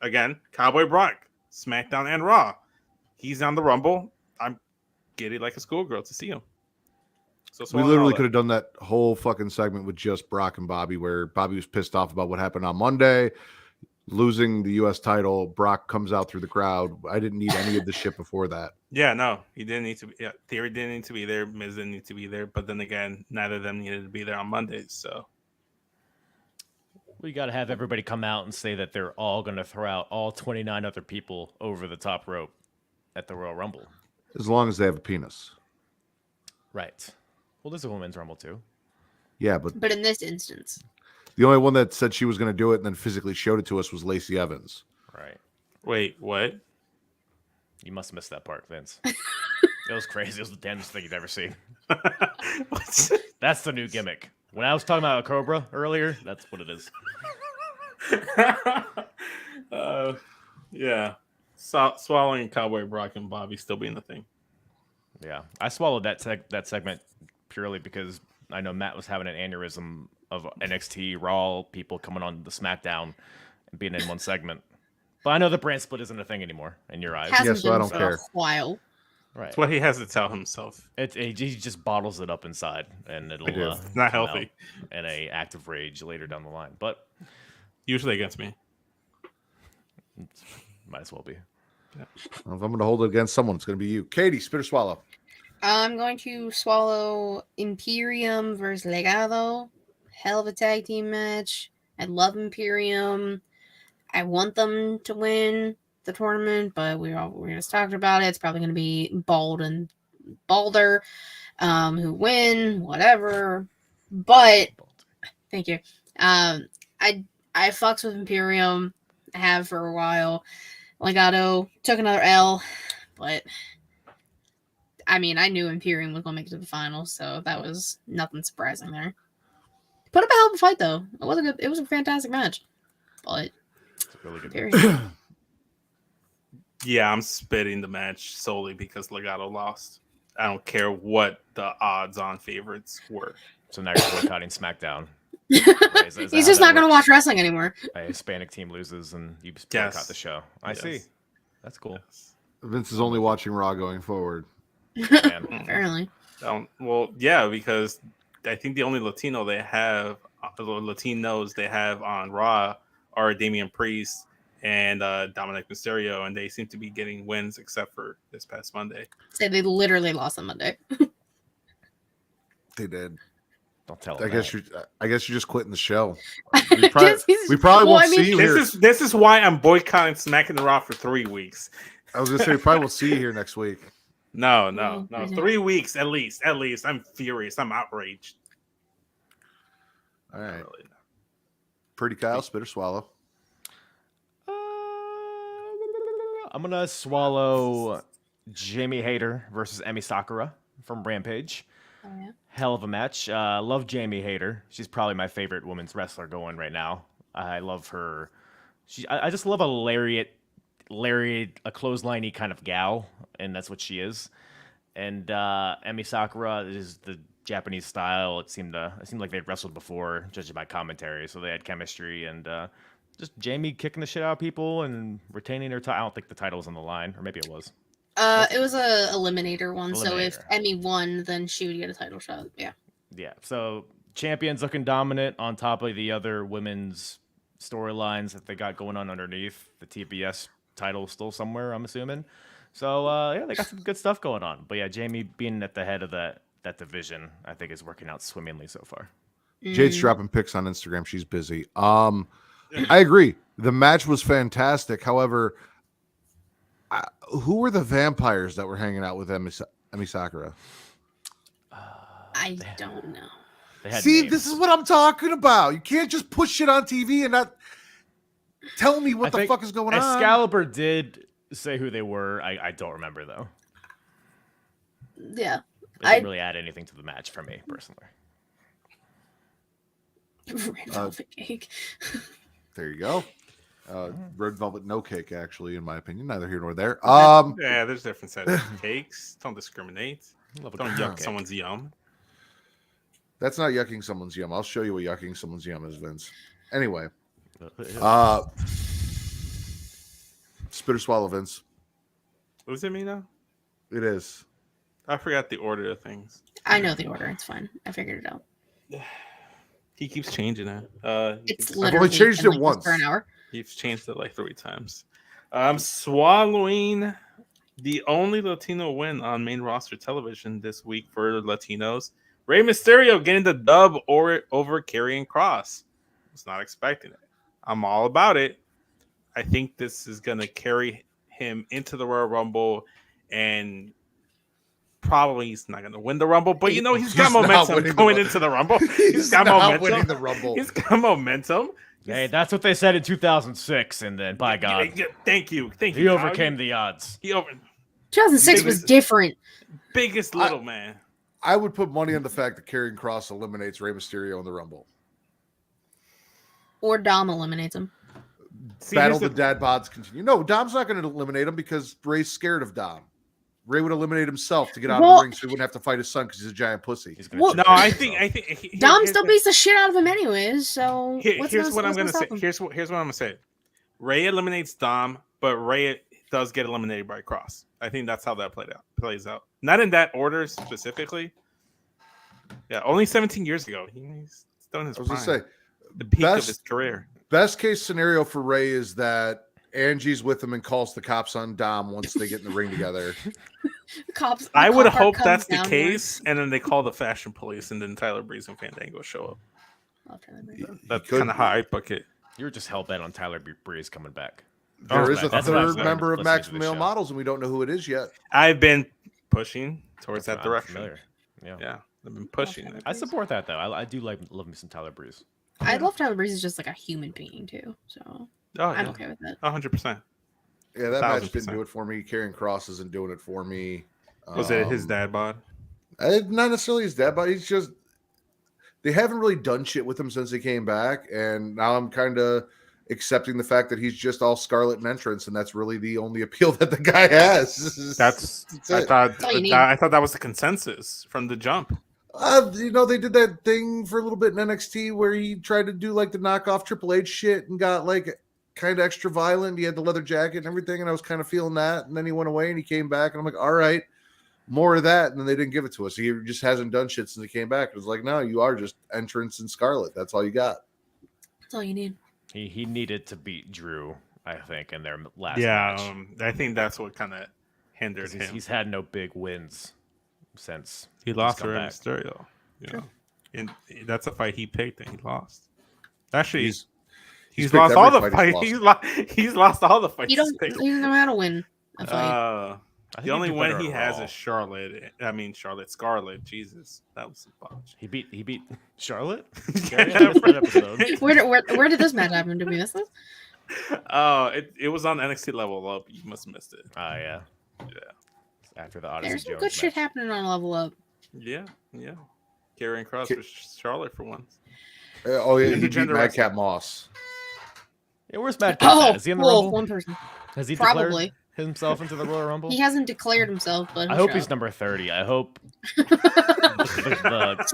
again, Cowboy Brock, SmackDown and Raw. He's on the Rumble. I'm giddy like a schoolgirl to see him. So We swallowing literally all could have done that whole fucking segment with just Brock and Bobby, where Bobby was pissed off about what happened on Monday, losing the U.S. title. Brock comes out through the crowd. I didn't need any of the shit before that. Yeah, no, he didn't need to be. Yeah, Theory didn't need to be there. Miz didn't need to be there. But then again, neither of them needed to be there on Mondays. So We got to have everybody come out and say that they're all going to throw out all 29 other people over the top rope at the Royal Rumble. As long as they have a penis. Right. Well, there's a women's Rumble too. Yeah, but But in this instance, the only one that said she was going to do it and then physically showed it to us was Lacey Evans. Right. wait, what? You must have missed that part, Vince. It was crazy. It was the damnedest thing you've ever seen. What's- That's the new gimmick. When I was talking about a Cobra earlier, that's what it is. Yeah, swallowing Cowboy Brock and Bobby still being the thing. Yeah, I swallowed that segment purely because I know Matt was having an aneurysm of NXT Raw people coming on the SmackDown and being in one segment. But I know the brand split isn't a thing anymore in your eyes. hasn't so I been don't for care. a while. Right. That's what he has to tell himself. He just bottles it up inside, and it'll do. It's not come healthy. out in a active rage later down the line. But Usually against me. might as well be. If I'm going to hold it against someone, it's going to be you. Katie, spit or swallow. I'm going to swallow Imperium versus Legado. Hell of a tag team match. I love Imperium. I want them to win the tournament, but we just talked about it. It's probably going to be Bald and Balder who win, whatever. But thank you. I fucks with Imperium. I have for a while. Legado took another L, but I mean, I knew Imperium was going to make it to the finals, so that was nothing surprising there. Put up a hell of a fight, though. It was a fantastic match, but It's a really good. Imperium. Yeah, I'm spitting the match solely because Legado lost. I don't care what the odds-on favorites were. So now you're boycotting SmackDown. He's just not going to watch wrestling anymore. A Hispanic team loses and you boycott Yes. the show. I see. That's cool. Yes. Vince is only watching Raw going forward. Apparently. Well, yeah, because I think the only Latinos they have on Raw are Damian Priest and Dominic Mysterio, and they seem to be getting wins except for this past Monday. Say they literally lost on Monday. They did. Don't tell I them guess that. you're just quitting the show. Guess he's- We probably well, won't I mean, see you here. This is why I'm boycotting Smackin' the Raw for 3 weeks. I was gonna say we probably won't see you here next week. No. Mhm. 3 weeks at least. At least. I'm furious. I'm outraged. All right. Not really. Pretty Kyle, spit or swallow. I'm gonna swallow Jamie Hayter versus Emi Sakura from Rampage. Oh, yeah. Hell of a match. Love Jamie Hayter. She's probably my favorite women's wrestler going right now. I love her. I just love a lariat, a clothesliney kind of gal, and that's what she is. And Emi Sakura is the Japanese style. It seemed like they'd wrestled before, judging by commentary, so they had chemistry. And just Jamie kicking the shit out of people and retaining her title. I don't think the title was on the line, or maybe it was. It was a eliminator one, so if Eliminator. Emmy won, then she would get a title shot. Yeah. Yeah, so champions looking dominant on top of the other women's storylines that they got going on underneath. The TBS title still somewhere, I'm assuming. So yeah, they got some good stuff going on. But yeah, Jamie being at the head of that division, I think is working out swimmingly so far. Jade's dropping pics on Instagram. She's busy. I agree. The match was fantastic. However, who were the vampires that were hanging out with Emi Sakura? I don't know. They had See, names. this is what I'm talking about. You can't just put shit on TV and not tell me what I the think fuck is going on. Excalibur did say who they were. I don't remember though. Yeah. It didn't really add anything to the match for me personally. Red velvet cake. There you go. Red velvet no cake, actually, in my opinion. Neither here nor there. Yeah, there's different sets of cakes. Don't discriminate. Love a Don't good yuck cake. someone's yum. That's not yucking someone's yum. I'll show you what yucking someone's yum is, Vince. Anyway, spit or swallow, Vince. Was it me now? It is. I forgot the order of things. I know the order. It's fine. I figured it out. He keeps changing it. It's I've literally only changed been it like this once. for an hour. He's changed it like 3 times. I'm swallowing the only Latino win on main roster television this week for Latinos. Rey Mysterio getting the dub over Karrion Kross. Was not expecting it. I'm all about it. I think this is going to carry him into the Royal Rumble, and probably he's not going to win the Rumble, but you know he's got momentum going into the Rumble. He's got momentum. Winning the Rumble. He's got momentum. Hey, that's what they said in 2006, and then by God, Thank you. he overcame the odds. He over 2006 was different. biggest little man. I would put money on the fact that Karrion Kross eliminates Rey Mysterio in the Rumble. Or Dom eliminates him. See, Battle here's the dad bods continue. No, Dom's not going to eliminate him because Rey's scared of Dom. Rey would eliminate himself to get out of the ring so he wouldn't have to fight his son because he's a giant pussy. He's gonna Well, cheat No, on I himself. think Dom still beats the shit out of him anyways. So here's what I'm gonna say. stop him? Here's what I'm gonna say. Ray eliminates Dom, but Ray does get eliminated by Cross. I think that's how that plays out. Not in that order specifically. Yeah, only 17 years ago. He's done his I was going prime. to say, The peak of best- his career. best case scenario for Rey is that Angie's with him and calls the cops on Dom once they get in the ring together. Cops. I would cop car hope comes that's the down case, and then they call the fashion police, and then Tyler Breeze and Fandango show up. here. I'll try that later. That's could kind of how I book it. You were just hell bent on Tyler Breeze coming back. There is a That's what I was third member of listening Max to the Male show. Models, and we don't know who it is yet. I've been pushing towards that I'm direction. familiar. Yeah. Yeah, I've been pushing it. I support that though. I do love me some Tyler Breeze. I love Tyler Breeze is just like a human being too. So Oh, I'm yeah. okay with that. 100%. Yeah, that match 1000%. didn't do it for me. Karrion Kross isn't doing it for me. Was it his dad bod? Not necessarily his dad, but he's just they haven't really done shit with him since he came back, and now I'm kind of accepting the fact that he's just all Scarlet and entrance, and that's really the only appeal that the guy has. That's it. I thought that was the consensus from the jump. They did that thing for a little bit in NXT where he tried to do like the knockoff Triple H shit and got like kind of extra violent. He had the leather jacket and everything, and I was kind of feeling that. And then he went away and he came back, and I'm like, all right, more of that. And then they didn't give it to us. He just hasn't done shit since he came back. It was like, no, you are just entrance and Scarlet. That's all you got. That's all you need. He needed to beat Drew, I think, in their last Yeah, match. I think that's what kind of hindered him. He's had no big wins since he lost to Rey Mysterio. You know, and that's a fight he picked and he lost. Actually, he's lost all the fights. He's lost all the fights. He doesn't know how to win a fight. The only win he has is Charlotte. I mean, Scarlet. Jesus, that was some botch. He beat Charlotte. Where did this match happen? Did we miss this? It was on NXT Level Up. You must have missed it. Oh yeah. After the Odyssey There's some Jones good match. shit happening on Level Up. Yeah. Karrion Kross for Charlotte for once. He beat Madcap Moss. Yeah, where's Madcap? Is he in the Rumble? One person. Has he Probably declared himself into the Royal Rumble? He hasn't declared himself, but I hope he's number 30. I hope so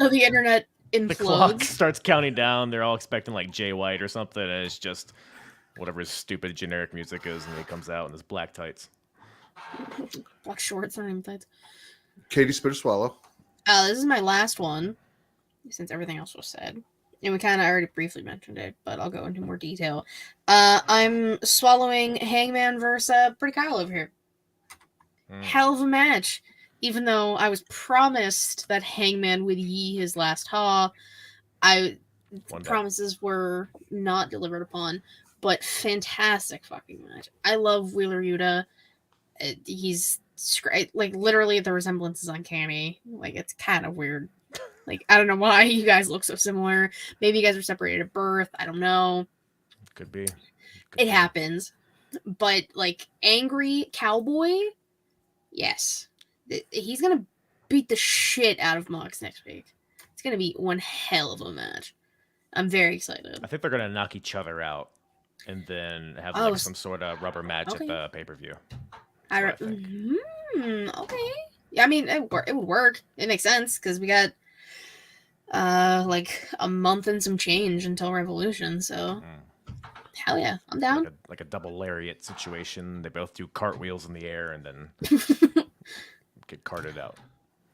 the internet implodes. The clock starts counting down. They're all expecting like Jay White or something, and it's just whatever his stupid generic music is, and he comes out in his black tights. Black shorts, not even tights. Katie, spit or swallow. This is my last one, since everything else was said. And we kind of already briefly mentioned it, but I'll go into more detail. I'm swallowing Hangman versus Pretty Kyle over here. Hell of a match. Even though I was promised that Hangman would yee his last haw, promises were not delivered upon. But fantastic fucking match. I love Wheeler Yuta. He's like literally the resemblance is uncanny. Like it's kind of weird. Like I don't know why you guys look so similar. Maybe you guys were separated at birth. I don't know. Could be. It happens. But like angry cowboy, yes, he's gonna beat the shit out of Mox next week. It's gonna be one hell of a match. I'm very excited. I think they're gonna knock each other out and then have like some sort of rubber match at the pay-per-view. Okay. Yeah, I mean, it would work. It makes sense because we got like a month and some change until Revolution. So, hell yeah, I'm down. Like a double lariat situation. They both do cartwheels in the air and then get carted out.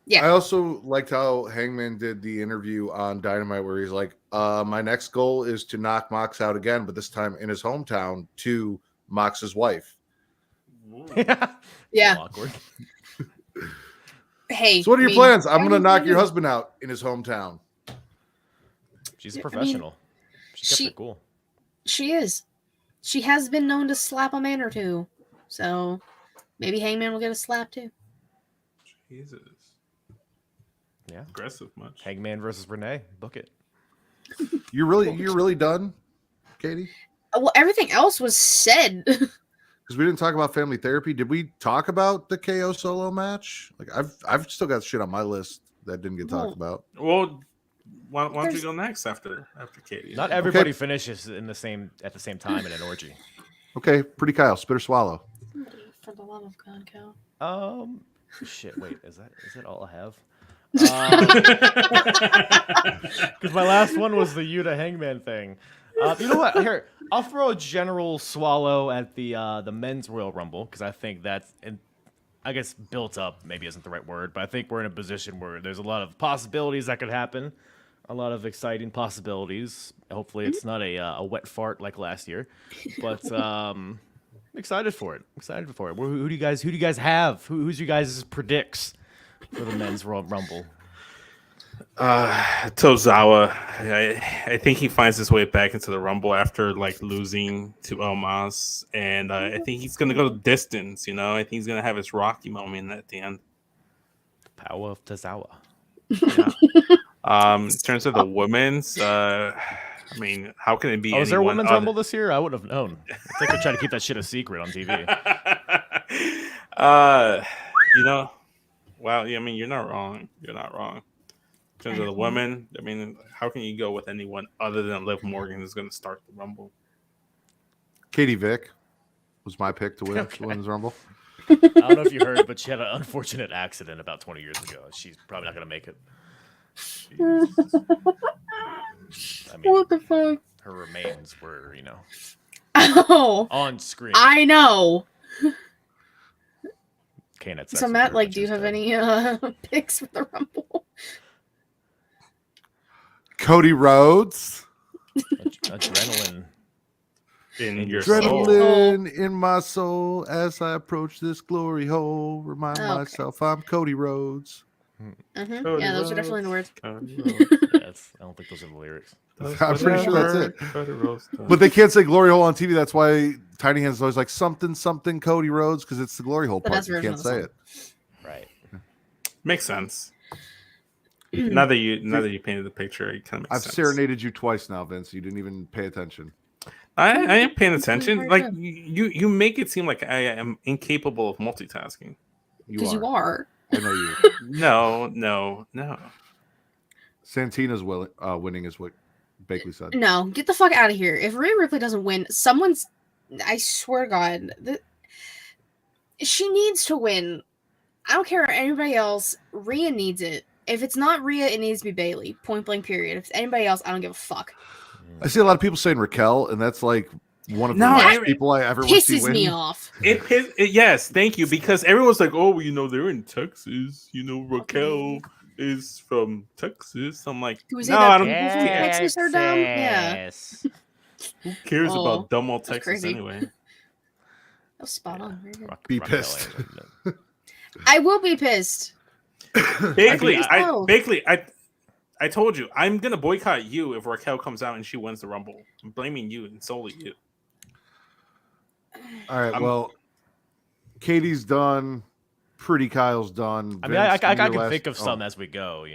Yeah. I also liked how Hangman did the interview on Dynamite where he's like, my next goal is to knock Mox out again, but this time in his hometown to Mox's wife. Yeah. Awkward. Hey. So what are your plans? I'm going to knock your husband out in his hometown. She's a professional. She kept it cool. She is. She has been known to slap a man or two. So maybe Hangman will get a slap too. Jesus. Yeah. Aggressive much. Hangman versus Renee. Book it. You're really done, Katie? Well, everything else was said. Because we didn't talk about family therapy. Did we talk about the KO solo match? Like I've still got shit on my list that didn't get talked about. Well, why don't you go next after Katie? Not everybody finishes at the same time in an orgy. Okay, Pretty Kyle, spit or swallow. For the love of God, Cal. Shit. Wait, is that all I have? Because my last one was the Yuta Hangman thing. You know what? Here, I'll throw a general swallow at the men's Royal Rumble because I think that's, I guess, built up. Maybe isn't the right word, but I think we're in a position where there's a lot of possibilities that could happen, a lot of exciting possibilities. Hopefully, it's not a wet fart like last year, but I'm excited for it. Who do you guys have? Who's you guys predicts for the men's Royal Rumble? Tozawa. I think he finds his way back into the Rumble after like losing to Omos, and I think he's gonna go the distance. You know, I think he's gonna have his Rocky moment at the end. The power of Tozawa. Yeah. In terms of the women's, I mean, how can it be? Is there a women's Rumble this year? I would have known. I think they're trying to keep that shit a secret on TV. You know, well, I mean, you're not wrong. In terms of the women, I mean, how can you go with anyone other than Liv Morgan who's going to start the Rumble? Katie Vick was my pick to win the Women's Rumble. I don't know if you heard, but she had an unfortunate accident about 20 years ago. She's probably not going to make it. I mean, What the fuck? her remains were, Oh, on screen. I know. Can't have sex So with Matt, her, like, but do you she's have dead. any picks for the Rumble? Cody Rhodes. Adrenaline In your soul. Adrenaline in my soul as I approach this glory hole. Remind Okay. myself I'm Cody Rhodes. Mm-hmm. Yeah, those are definitely the words. Yes, I don't think those are the lyrics. I'm pretty sure that's it. But But they can't say glory hole on TV. That's why Tiny Hands is always like something Cody Rhodes because it's the glory hole The part. best You version can't of the say song. it. Right. makes sense. now that you painted the picture, it kind of makes I've sense. serenaded you twice now, Vince. You didn't even pay attention. I am paying attention. very Like good. you make it seem like I am incapable of multitasking. Because you are. I know you. No. Santina's winning is what Bakley said. No, get the fuck out of here. If Rhea Ripley doesn't win, someone's. I swear to God, she needs to win. I don't care anybody else. Rhea needs it. If it's not Rhea, it needs to be Bailey. Point blank. Period. If it's anybody else, I don't give a fuck. I see a lot of people saying Raquel, and that's like one of the No, last people I ever want to see Pisses win. me off. Yes, thank you. Because everyone's like, oh, they're in Texas. Raquel is from Texas. I'm like, Who is no, it that I don't people from care. Texas are dumb? Yeah. Who cares Oh, about dumb old that's Texas crazy. anyway? That was spot on. Very good. Be pissed. I will be pissed. Bakley, Oh. I told you, I'm gonna boycott you if Raquel comes out and she wins the Rumble. I'm blaming you and solely you. All right, well, Katie's done. Pretty Kyle's done. I mean, I Vince, give me can your think of last- some as we go,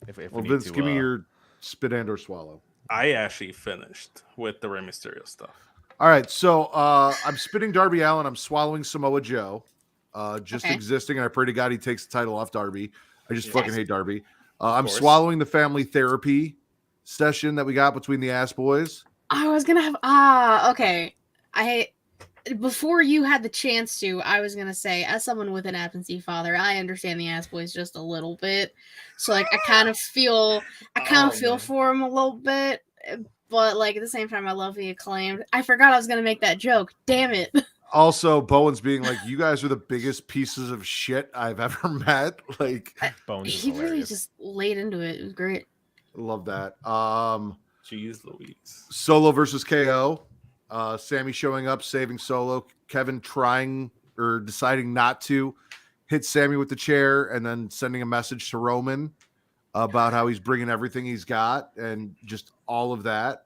If Well, we need Vince, to, give me your spit and or swallow. I actually finished with the Rey Mysterio stuff. All right, so I'm spitting Darby Allin. I'm swallowing Samoa Joe. Just Okay. existing, and I pray to God he takes the title off Darby. I just fucking hate Darby. I'm course. swallowing the family therapy session that we got between the ass boys. I was gonna have okay. Before you had the chance to, I was gonna say, as someone with an absentee father, I understand the ass boys just a little bit. So like I kind of feel man. for him a little bit, but like at the same time I love the Acclaimed. I forgot I was gonna make that joke. Damn it. Also, Bowen's being like, "You guys are the biggest pieces of shit I've ever met." Like, Bones is He really hilarious. just laid into it. It was great. love that. Jeez Louise. Solo versus KO. Sammy showing up, saving Solo. Kevin trying or deciding not to hit Sammy with the chair, and then sending a message to Roman about how he's bringing everything he's got, and just all of that.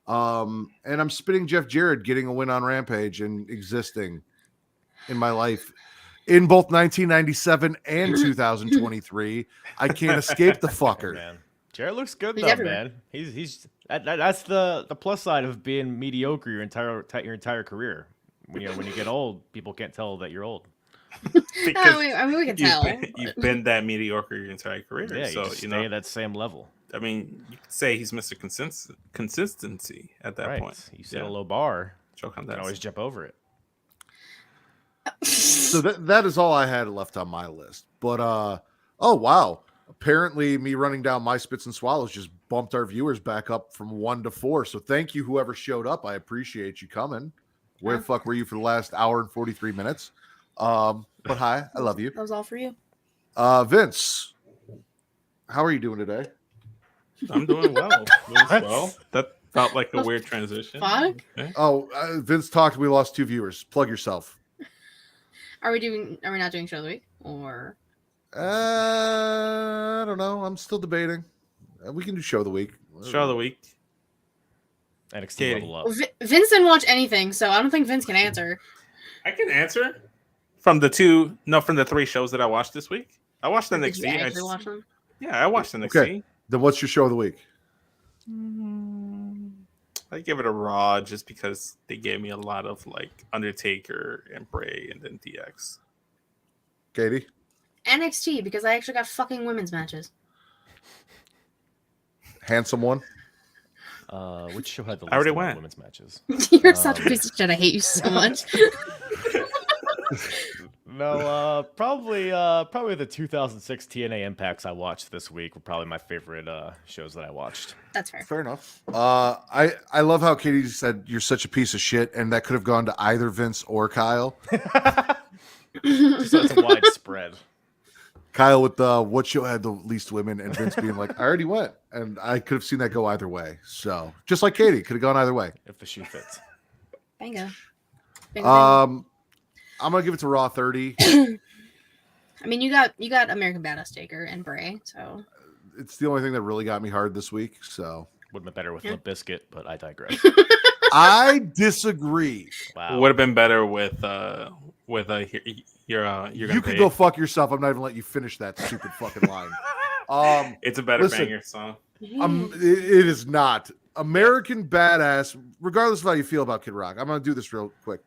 And I'm spitting Jeff Jarrett getting a win on Rampage and existing in my life in both 1997 and 2023. I can't escape the fucker. Man, Jared looks good He's though, everywhere. man. That's the plus side of being mediocre your entire career. When you get old, people can't tell that you're old. Because I mean, we can tell. you've been that mediocre your entire career. Yeah, so you just stay at that same level. I mean, you could say he's Mr. Consistency at that Right. point. You set a low bar, Choke on you that. can always jump over it. So that is all I had left on my list. But oh wow. Apparently me running down my spits and swallows just bumped our viewers back up from 1 to 4. So thank you whoever showed up. I appreciate you coming. Where the fuck were you for the last hour and 43 minutes? But hi, I love you. That was all for you. Vince, how are you doing today? I'm doing well. That felt like a weird transition. Fuck? Okay. Oh, Vince talked. We lost 2 viewers. Plug yourself. Are we not doing show of the week? Or I don't know. I'm still debating. We can do show of the week. Show of the week. NXT Katie. level up. Vince didn't watch anything, so I don't think Vince can answer. I can answer from the 3 shows that I watched this week. I watched Did NXT. you actually watch them? Yeah, I watched NXT. Okay. Then what's your show of the week? I give it a Raw just because they gave me a lot of like Undertaker and Bray and then DX. Katie? NXT, because I actually got fucking women's matches. Handsome one? Which show had the I already least amount of went. women's matches? You're such a piece of shit. I hate you so much. No, probably the 2006 TNA Impacts I watched this week were probably my favorite shows that I watched. That's fair. Fair enough. I love how Katie said you're such a piece of shit, and that could have gone to either Vince or Kyle. Just so it's a wide spread. Kyle with what show had the least women, and Vince being like, I already went, and I could have seen that go either way. So just like Katie, could have gone either way. If the shoe fits. Bingo. I'm gonna give it to Raw 30. I mean, you got American Badass Taker and Bray, so It's the only thing that really got me hard this week. So would have been better with Limp Bizkit, but I digress. I disagree. Wow. Would have been better with you're You could go fuck yourself. I'm not even letting you finish that stupid fucking line. It's a better listen, banger song. It is not. American Badass, regardless of how you feel about Kid Rock. I'm gonna do this real quick.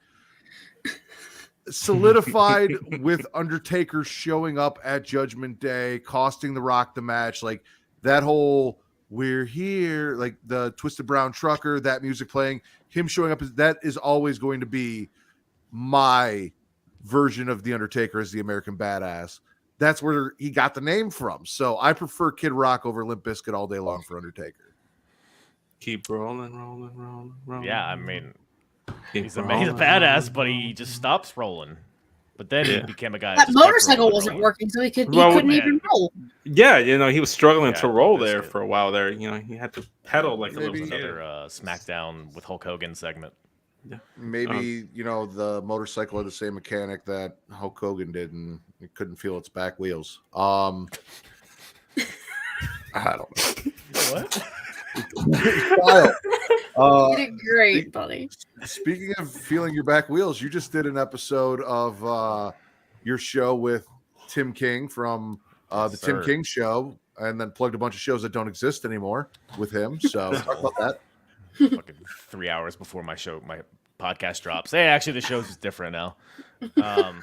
Solidified with Undertaker showing up at Judgment Day, costing The Rock the match, like that whole "we're here," like the Twisted Brown Trucker, that music playing, him showing up, that is always going to be my version of the Undertaker as the American Badass. That's where he got the name from. So I prefer Kid Rock over Limp Bizkit all day long for Undertaker. Keep rolling. Yeah, I mean, he's a rolling, badass, but he just stops rolling. But then he became a guy. that just kept motorcycle rolling, wasn't rolling. working, so he couldn't man. even roll. Yeah, he was struggling Yeah, to roll Limp there Bizkit. for a while there. He had to pedal like a little Maybe kid. Another SmackDown with Hulk Hogan segment. Maybe, the motorcycle had the same mechanic that Hulk Hogan did, and it couldn't feel its back wheels. I don't know. What? Kyle, You did great, buddy. speaking of feeling your back wheels, you just did an episode of your show with Tim King from the Tim King Show, and then plugged a bunch of shows that don't exist anymore with him. So talk about that. Fucking 3 hours before my podcast drops. Hey, actually, the show's different now. No,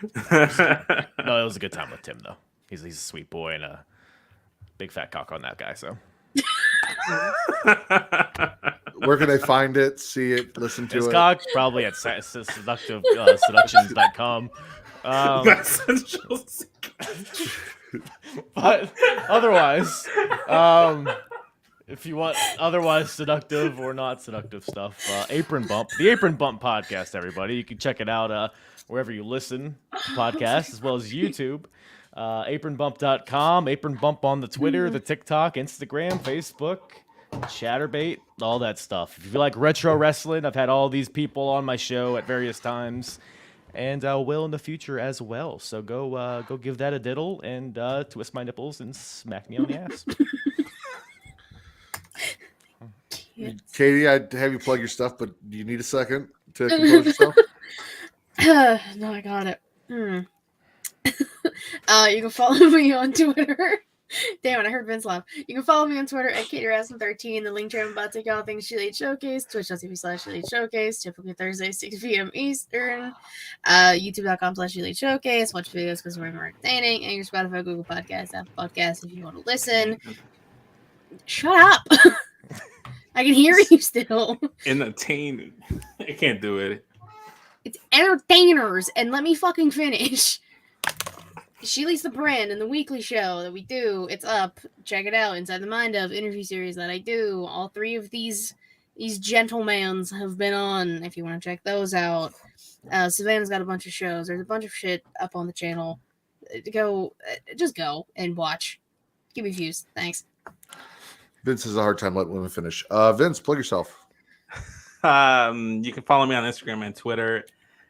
it was a good time with Tim though. He's a sweet boy and a big fat cock on that guy. So Where can they find it, see it, listen to his it? cock probably at seductions.com. But otherwise, if you want otherwise seductive or not seductive stuff, Apron Bump, the Apron Bump podcast, everybody. You can check it out wherever you listen to podcasts, as well as YouTube. Apronbump.com, Apron Bump on the Twitter, the TikTok, Instagram, Facebook, Chatterbait, all that stuff. If you like retro wrestling, I've had all these people on my show at various times, and will in the future as well. So go give that a diddle and twist my nipples and smack me on the ass. Katie, I'd have you plug your stuff, but do you need a second to compose yourself? No, I got it. You can follow me on Twitter. Damn it, I heard Vince laugh. You can follow me on Twitter at KatieRasmus13. The link to I'm about to take all things She Late Showcase, twitch.tv/She Late Showcase, typically Thursday, 6 p.m. Eastern. YouTube.com/She Late Showcase. Watch videos because we're more entertaining. And your Spotify, Google Podcasts, Apple Podcasts if you want to listen. Shut up. I can hear you still. Entertaining. I can't do it. It's entertainers, and let me fucking finish. She Leads the Brand and the weekly show that we do. It's up. Check it out. Inside the Mind of interview series that I do. All three of these gentlemans have been on. If you want to check those out, Savannah's got a bunch of shows. There's a bunch of shit up on the channel. Just go and watch. Give me views. Thanks. Vince has a hard time letting women finish. Vince, plug yourself. You can follow me on Instagram and Twitter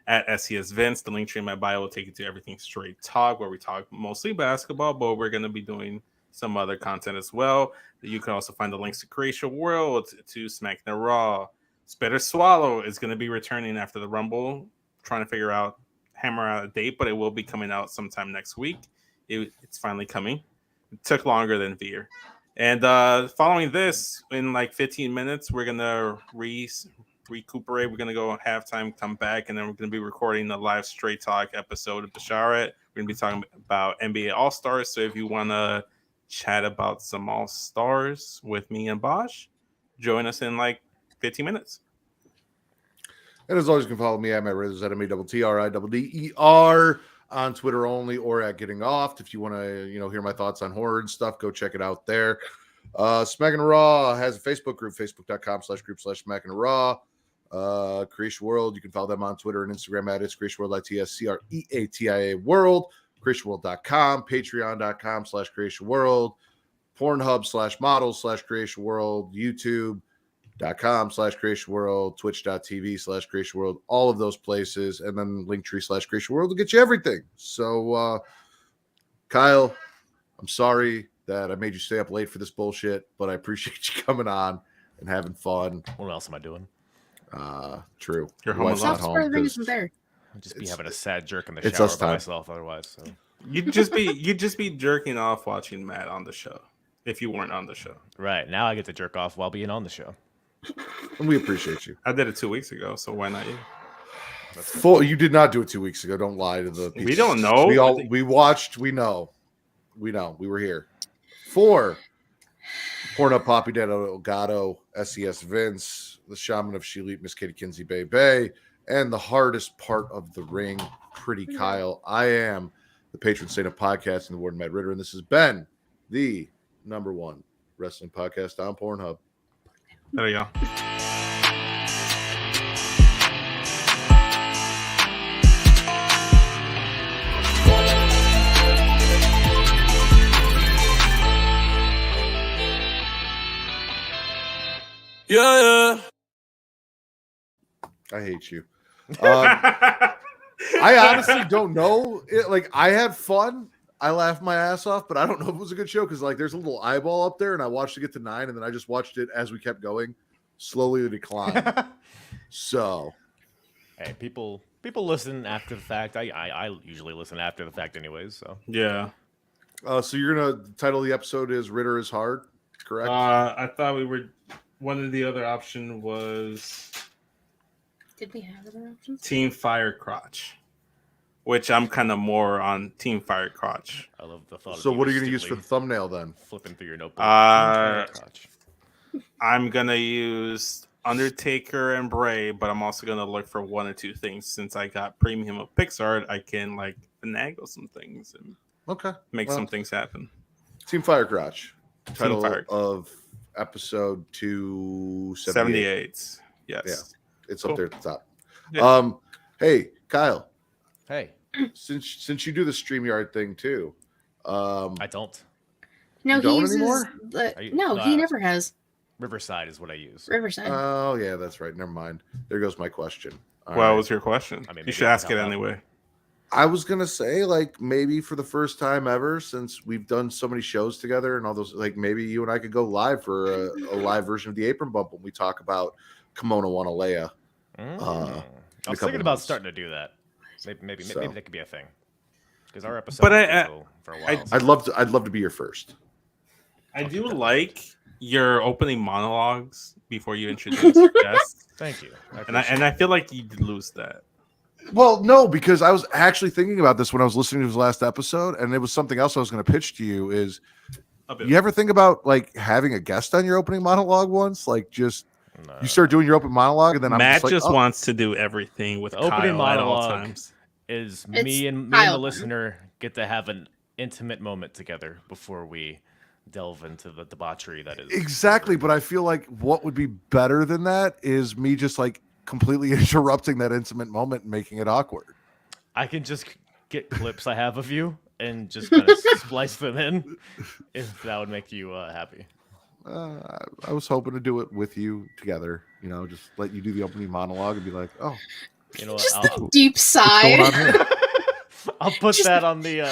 at SCSVince. The link tree in my bio will take you to Everything Straight Talk, where we talk mostly basketball, but we're going to be doing some other content as well. You can also find the links to Creation World, to Smackin and Raw. Spitter Swallow is going to be returning after the Rumble, trying to hammer out a date, but it will be coming out sometime next week. It's finally coming. It took longer than Veer. And following this, in like 15 minutes, we're going to recuperate. We're going to go on halftime, come back, and then we're going to be recording a live Straight Talk episode of Basharat. We're going to be talking about NBA All-Stars. So if you want to chat about some All-Stars with me and Bosch, join us in like 15 minutes. And as always, you can follow me at Matt Rithers at MATTRIDDER on Twitter only, or at Getting Offed. If you want to, hear my thoughts on horror and stuff, go check it out there. Smackin' Raw has a Facebook group, facebook.com/group/Smackin' Raw. Creation World, you can follow them on Twitter and Instagram at It's Creation World, ITSCREATIA World. CreationWorld.com, Patreon.com/Creation World, Pornhub/models/Creation World, YouTube.com/Creation World, Twitch.tv/Creation World, all of those places, and then Linktree/Creation World to get you everything. So, Kyle, I'm sorry that I made you stay up late for this bullshit, but I appreciate you coming on and having fun. What else am I doing? True. Your home wife's alone. not home. there. I'd just be having a sad jerk in the it's shower us by time. myself otherwise. So. You'd just be jerking off watching Matt on the show if you weren't on the show. Right. Now I get to jerk off while being on the show. And we appreciate you. I did it 2 weeks ago, so why not you? You did not do it 2 weeks ago. Don't lie to the people. We don't know. We watched. We know. We were here. 4. Pornhub Poppy Dad Elgato, SES Vince, the Shaman of Sheelite, Miss Katie Kinsey Bay Bay, and the hardest part of the ring, Pretty Kyle. I am the patron saint of podcasting, the Warden Matt Ritter, and this has been the #1 wrestling podcast on Pornhub. There you go. Yeah. I hate you. I honestly don't know. I had fun. I laughed my ass off, but I don't know if it was a good show because there's a little eyeball up there, and I watched it get to 9, and then I just watched it as we kept going, slowly decline. So, hey, people listen after the fact. I usually listen after the fact, anyways. So yeah. So you're gonna title the episode is Ritter is Hard, correct? I thought we were. One of the other option was. Did we have other options? Team Fire Crotch, which I'm kind of more on Team Fire Crotch. I love the thought. So what are you going to use for the thumbnail then? Flipping through your notebook. I'm going to use Undertaker and Bray, but I'm also going to look for one or two things. Since I got premium of Pixar, I can finagle some things and make some things happen. Team Fire Crotch. Title of episode 278. Yes. Yeah. It's up there at the top. Yeah. Hey, Kyle. Hey. Since you do the StreamYard thing too. I don't. No, he uses anymore? He never has. Riverside is what I use. Riverside. Oh yeah, that's right. Never mind. There goes my question. What was your question? I mean, you should ask it anyway. I was gonna say, maybe for the first time ever since we've done so many shows together and all those, maybe you and I could go live for a live version of the Apron Bump when we talk about Kimono Wanalea. I was thinking about starting to do that. Maybe that could be a thing. Because our episode for a while. I'd love to be your first. I do like your opening monologues before you introduce your guests. Thank you. And I feel like you lose that. Well, no, because I was actually thinking about this when I was listening to his last episode, and it was something else I was going to pitch to you. Is you ever think about having a guest on your opening monologue once? You start doing your open monologue, and then Matt wants to do everything with opening Kyle monologue at all times. Is me and the listener get to have an intimate moment together before we delve into the debauchery that is exactly. But I feel like what would be better than that is me just completely interrupting that intimate moment and making it awkward. I can just get clips I have of you and just kind of splice them in, if that would make you happy. I was hoping to do it with you together. Just let you do the opening monologue and be like, "Oh, you know what? Just a deep sigh." I'll put that on the.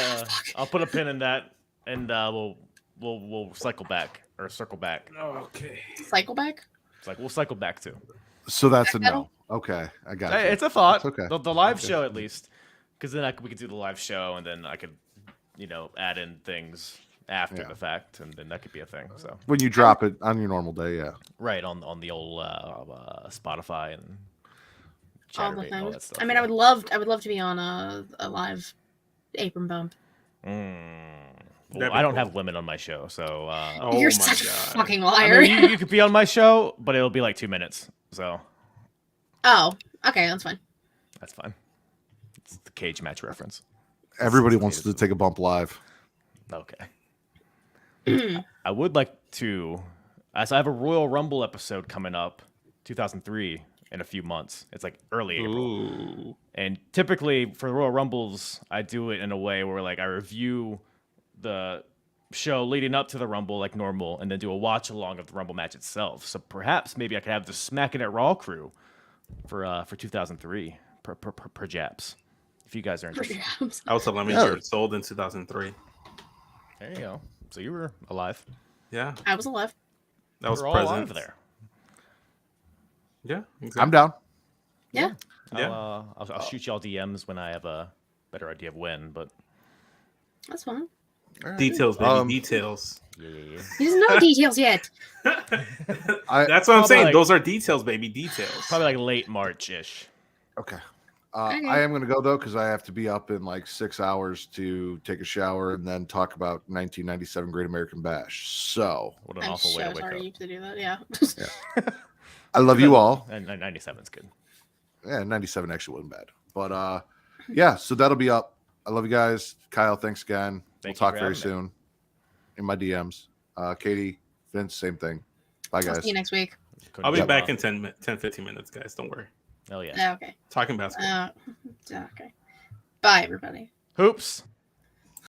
I'll put a pin in that, and we'll cycle back or circle back. Oh, okay. Cycle back. We'll cycle back too. So that's a no. Okay, I got it. It's a thought. It's okay. The live show at least, because then we could do the live show, and then I could, add in things after the fact, and then that could be a thing. So when you drop it on your normal day, yeah, right on the old Spotify and Chatterbait and all that stuff. I mean, I would love to be on a live Apron Bump. Well, I don't have women on my show, so Oh You're my such a God. fucking I liar. mean, you could be on my show, but it'll be like 2 minutes, so Oh, okay, that's fine. that's fine. It's the cage match reference. Everybody wants to take a bump live. Okay. I would like to, as I have a Royal Rumble episode coming up, 2003, in a few months. It's like early April. Ooh. And typically for Royal Rumbles, I do it in a way where like I review the show leading up to the Rumble like normal, and then do a watch along of the Rumble match itself. So perhaps maybe I could have the Smackin' at Raw crew for 2003 per Japs, if you guys are interested. I was a lemon years sold in 2003. There you go. So you were alive. Yeah, I was alive. that was We're all present alive there. Yeah, exactly. I'm down. Yeah. I'll shoot y'all DMs when I have a better idea of when, but That's fine. Details, baby, details. yeah. There's no details yet. That's what I'm saying. like- Those are details, baby, details. Probably like late March-ish. Okay. Okay. I am going to go though because I have to be up in like 6 hours to take a shower and then talk about 1997 Great American Bash. So What an I'm awful way so to wake sorry you up. have to do that. Yeah. I love you all. And 97's good. Yeah, 97 actually wasn't bad. But yeah, so that'll be up. I love you guys. Kyle, thanks again. Thank We'll you talk for very having me. soon in my DMs. Katie, Vince, same thing. Bye, I'll guys. see you next week. I'll be Couldn't back be in 15 minutes, guys. Don't worry. Hell yeah. Okay. Talking basketball. Okay. Bye, everybody. Hoops.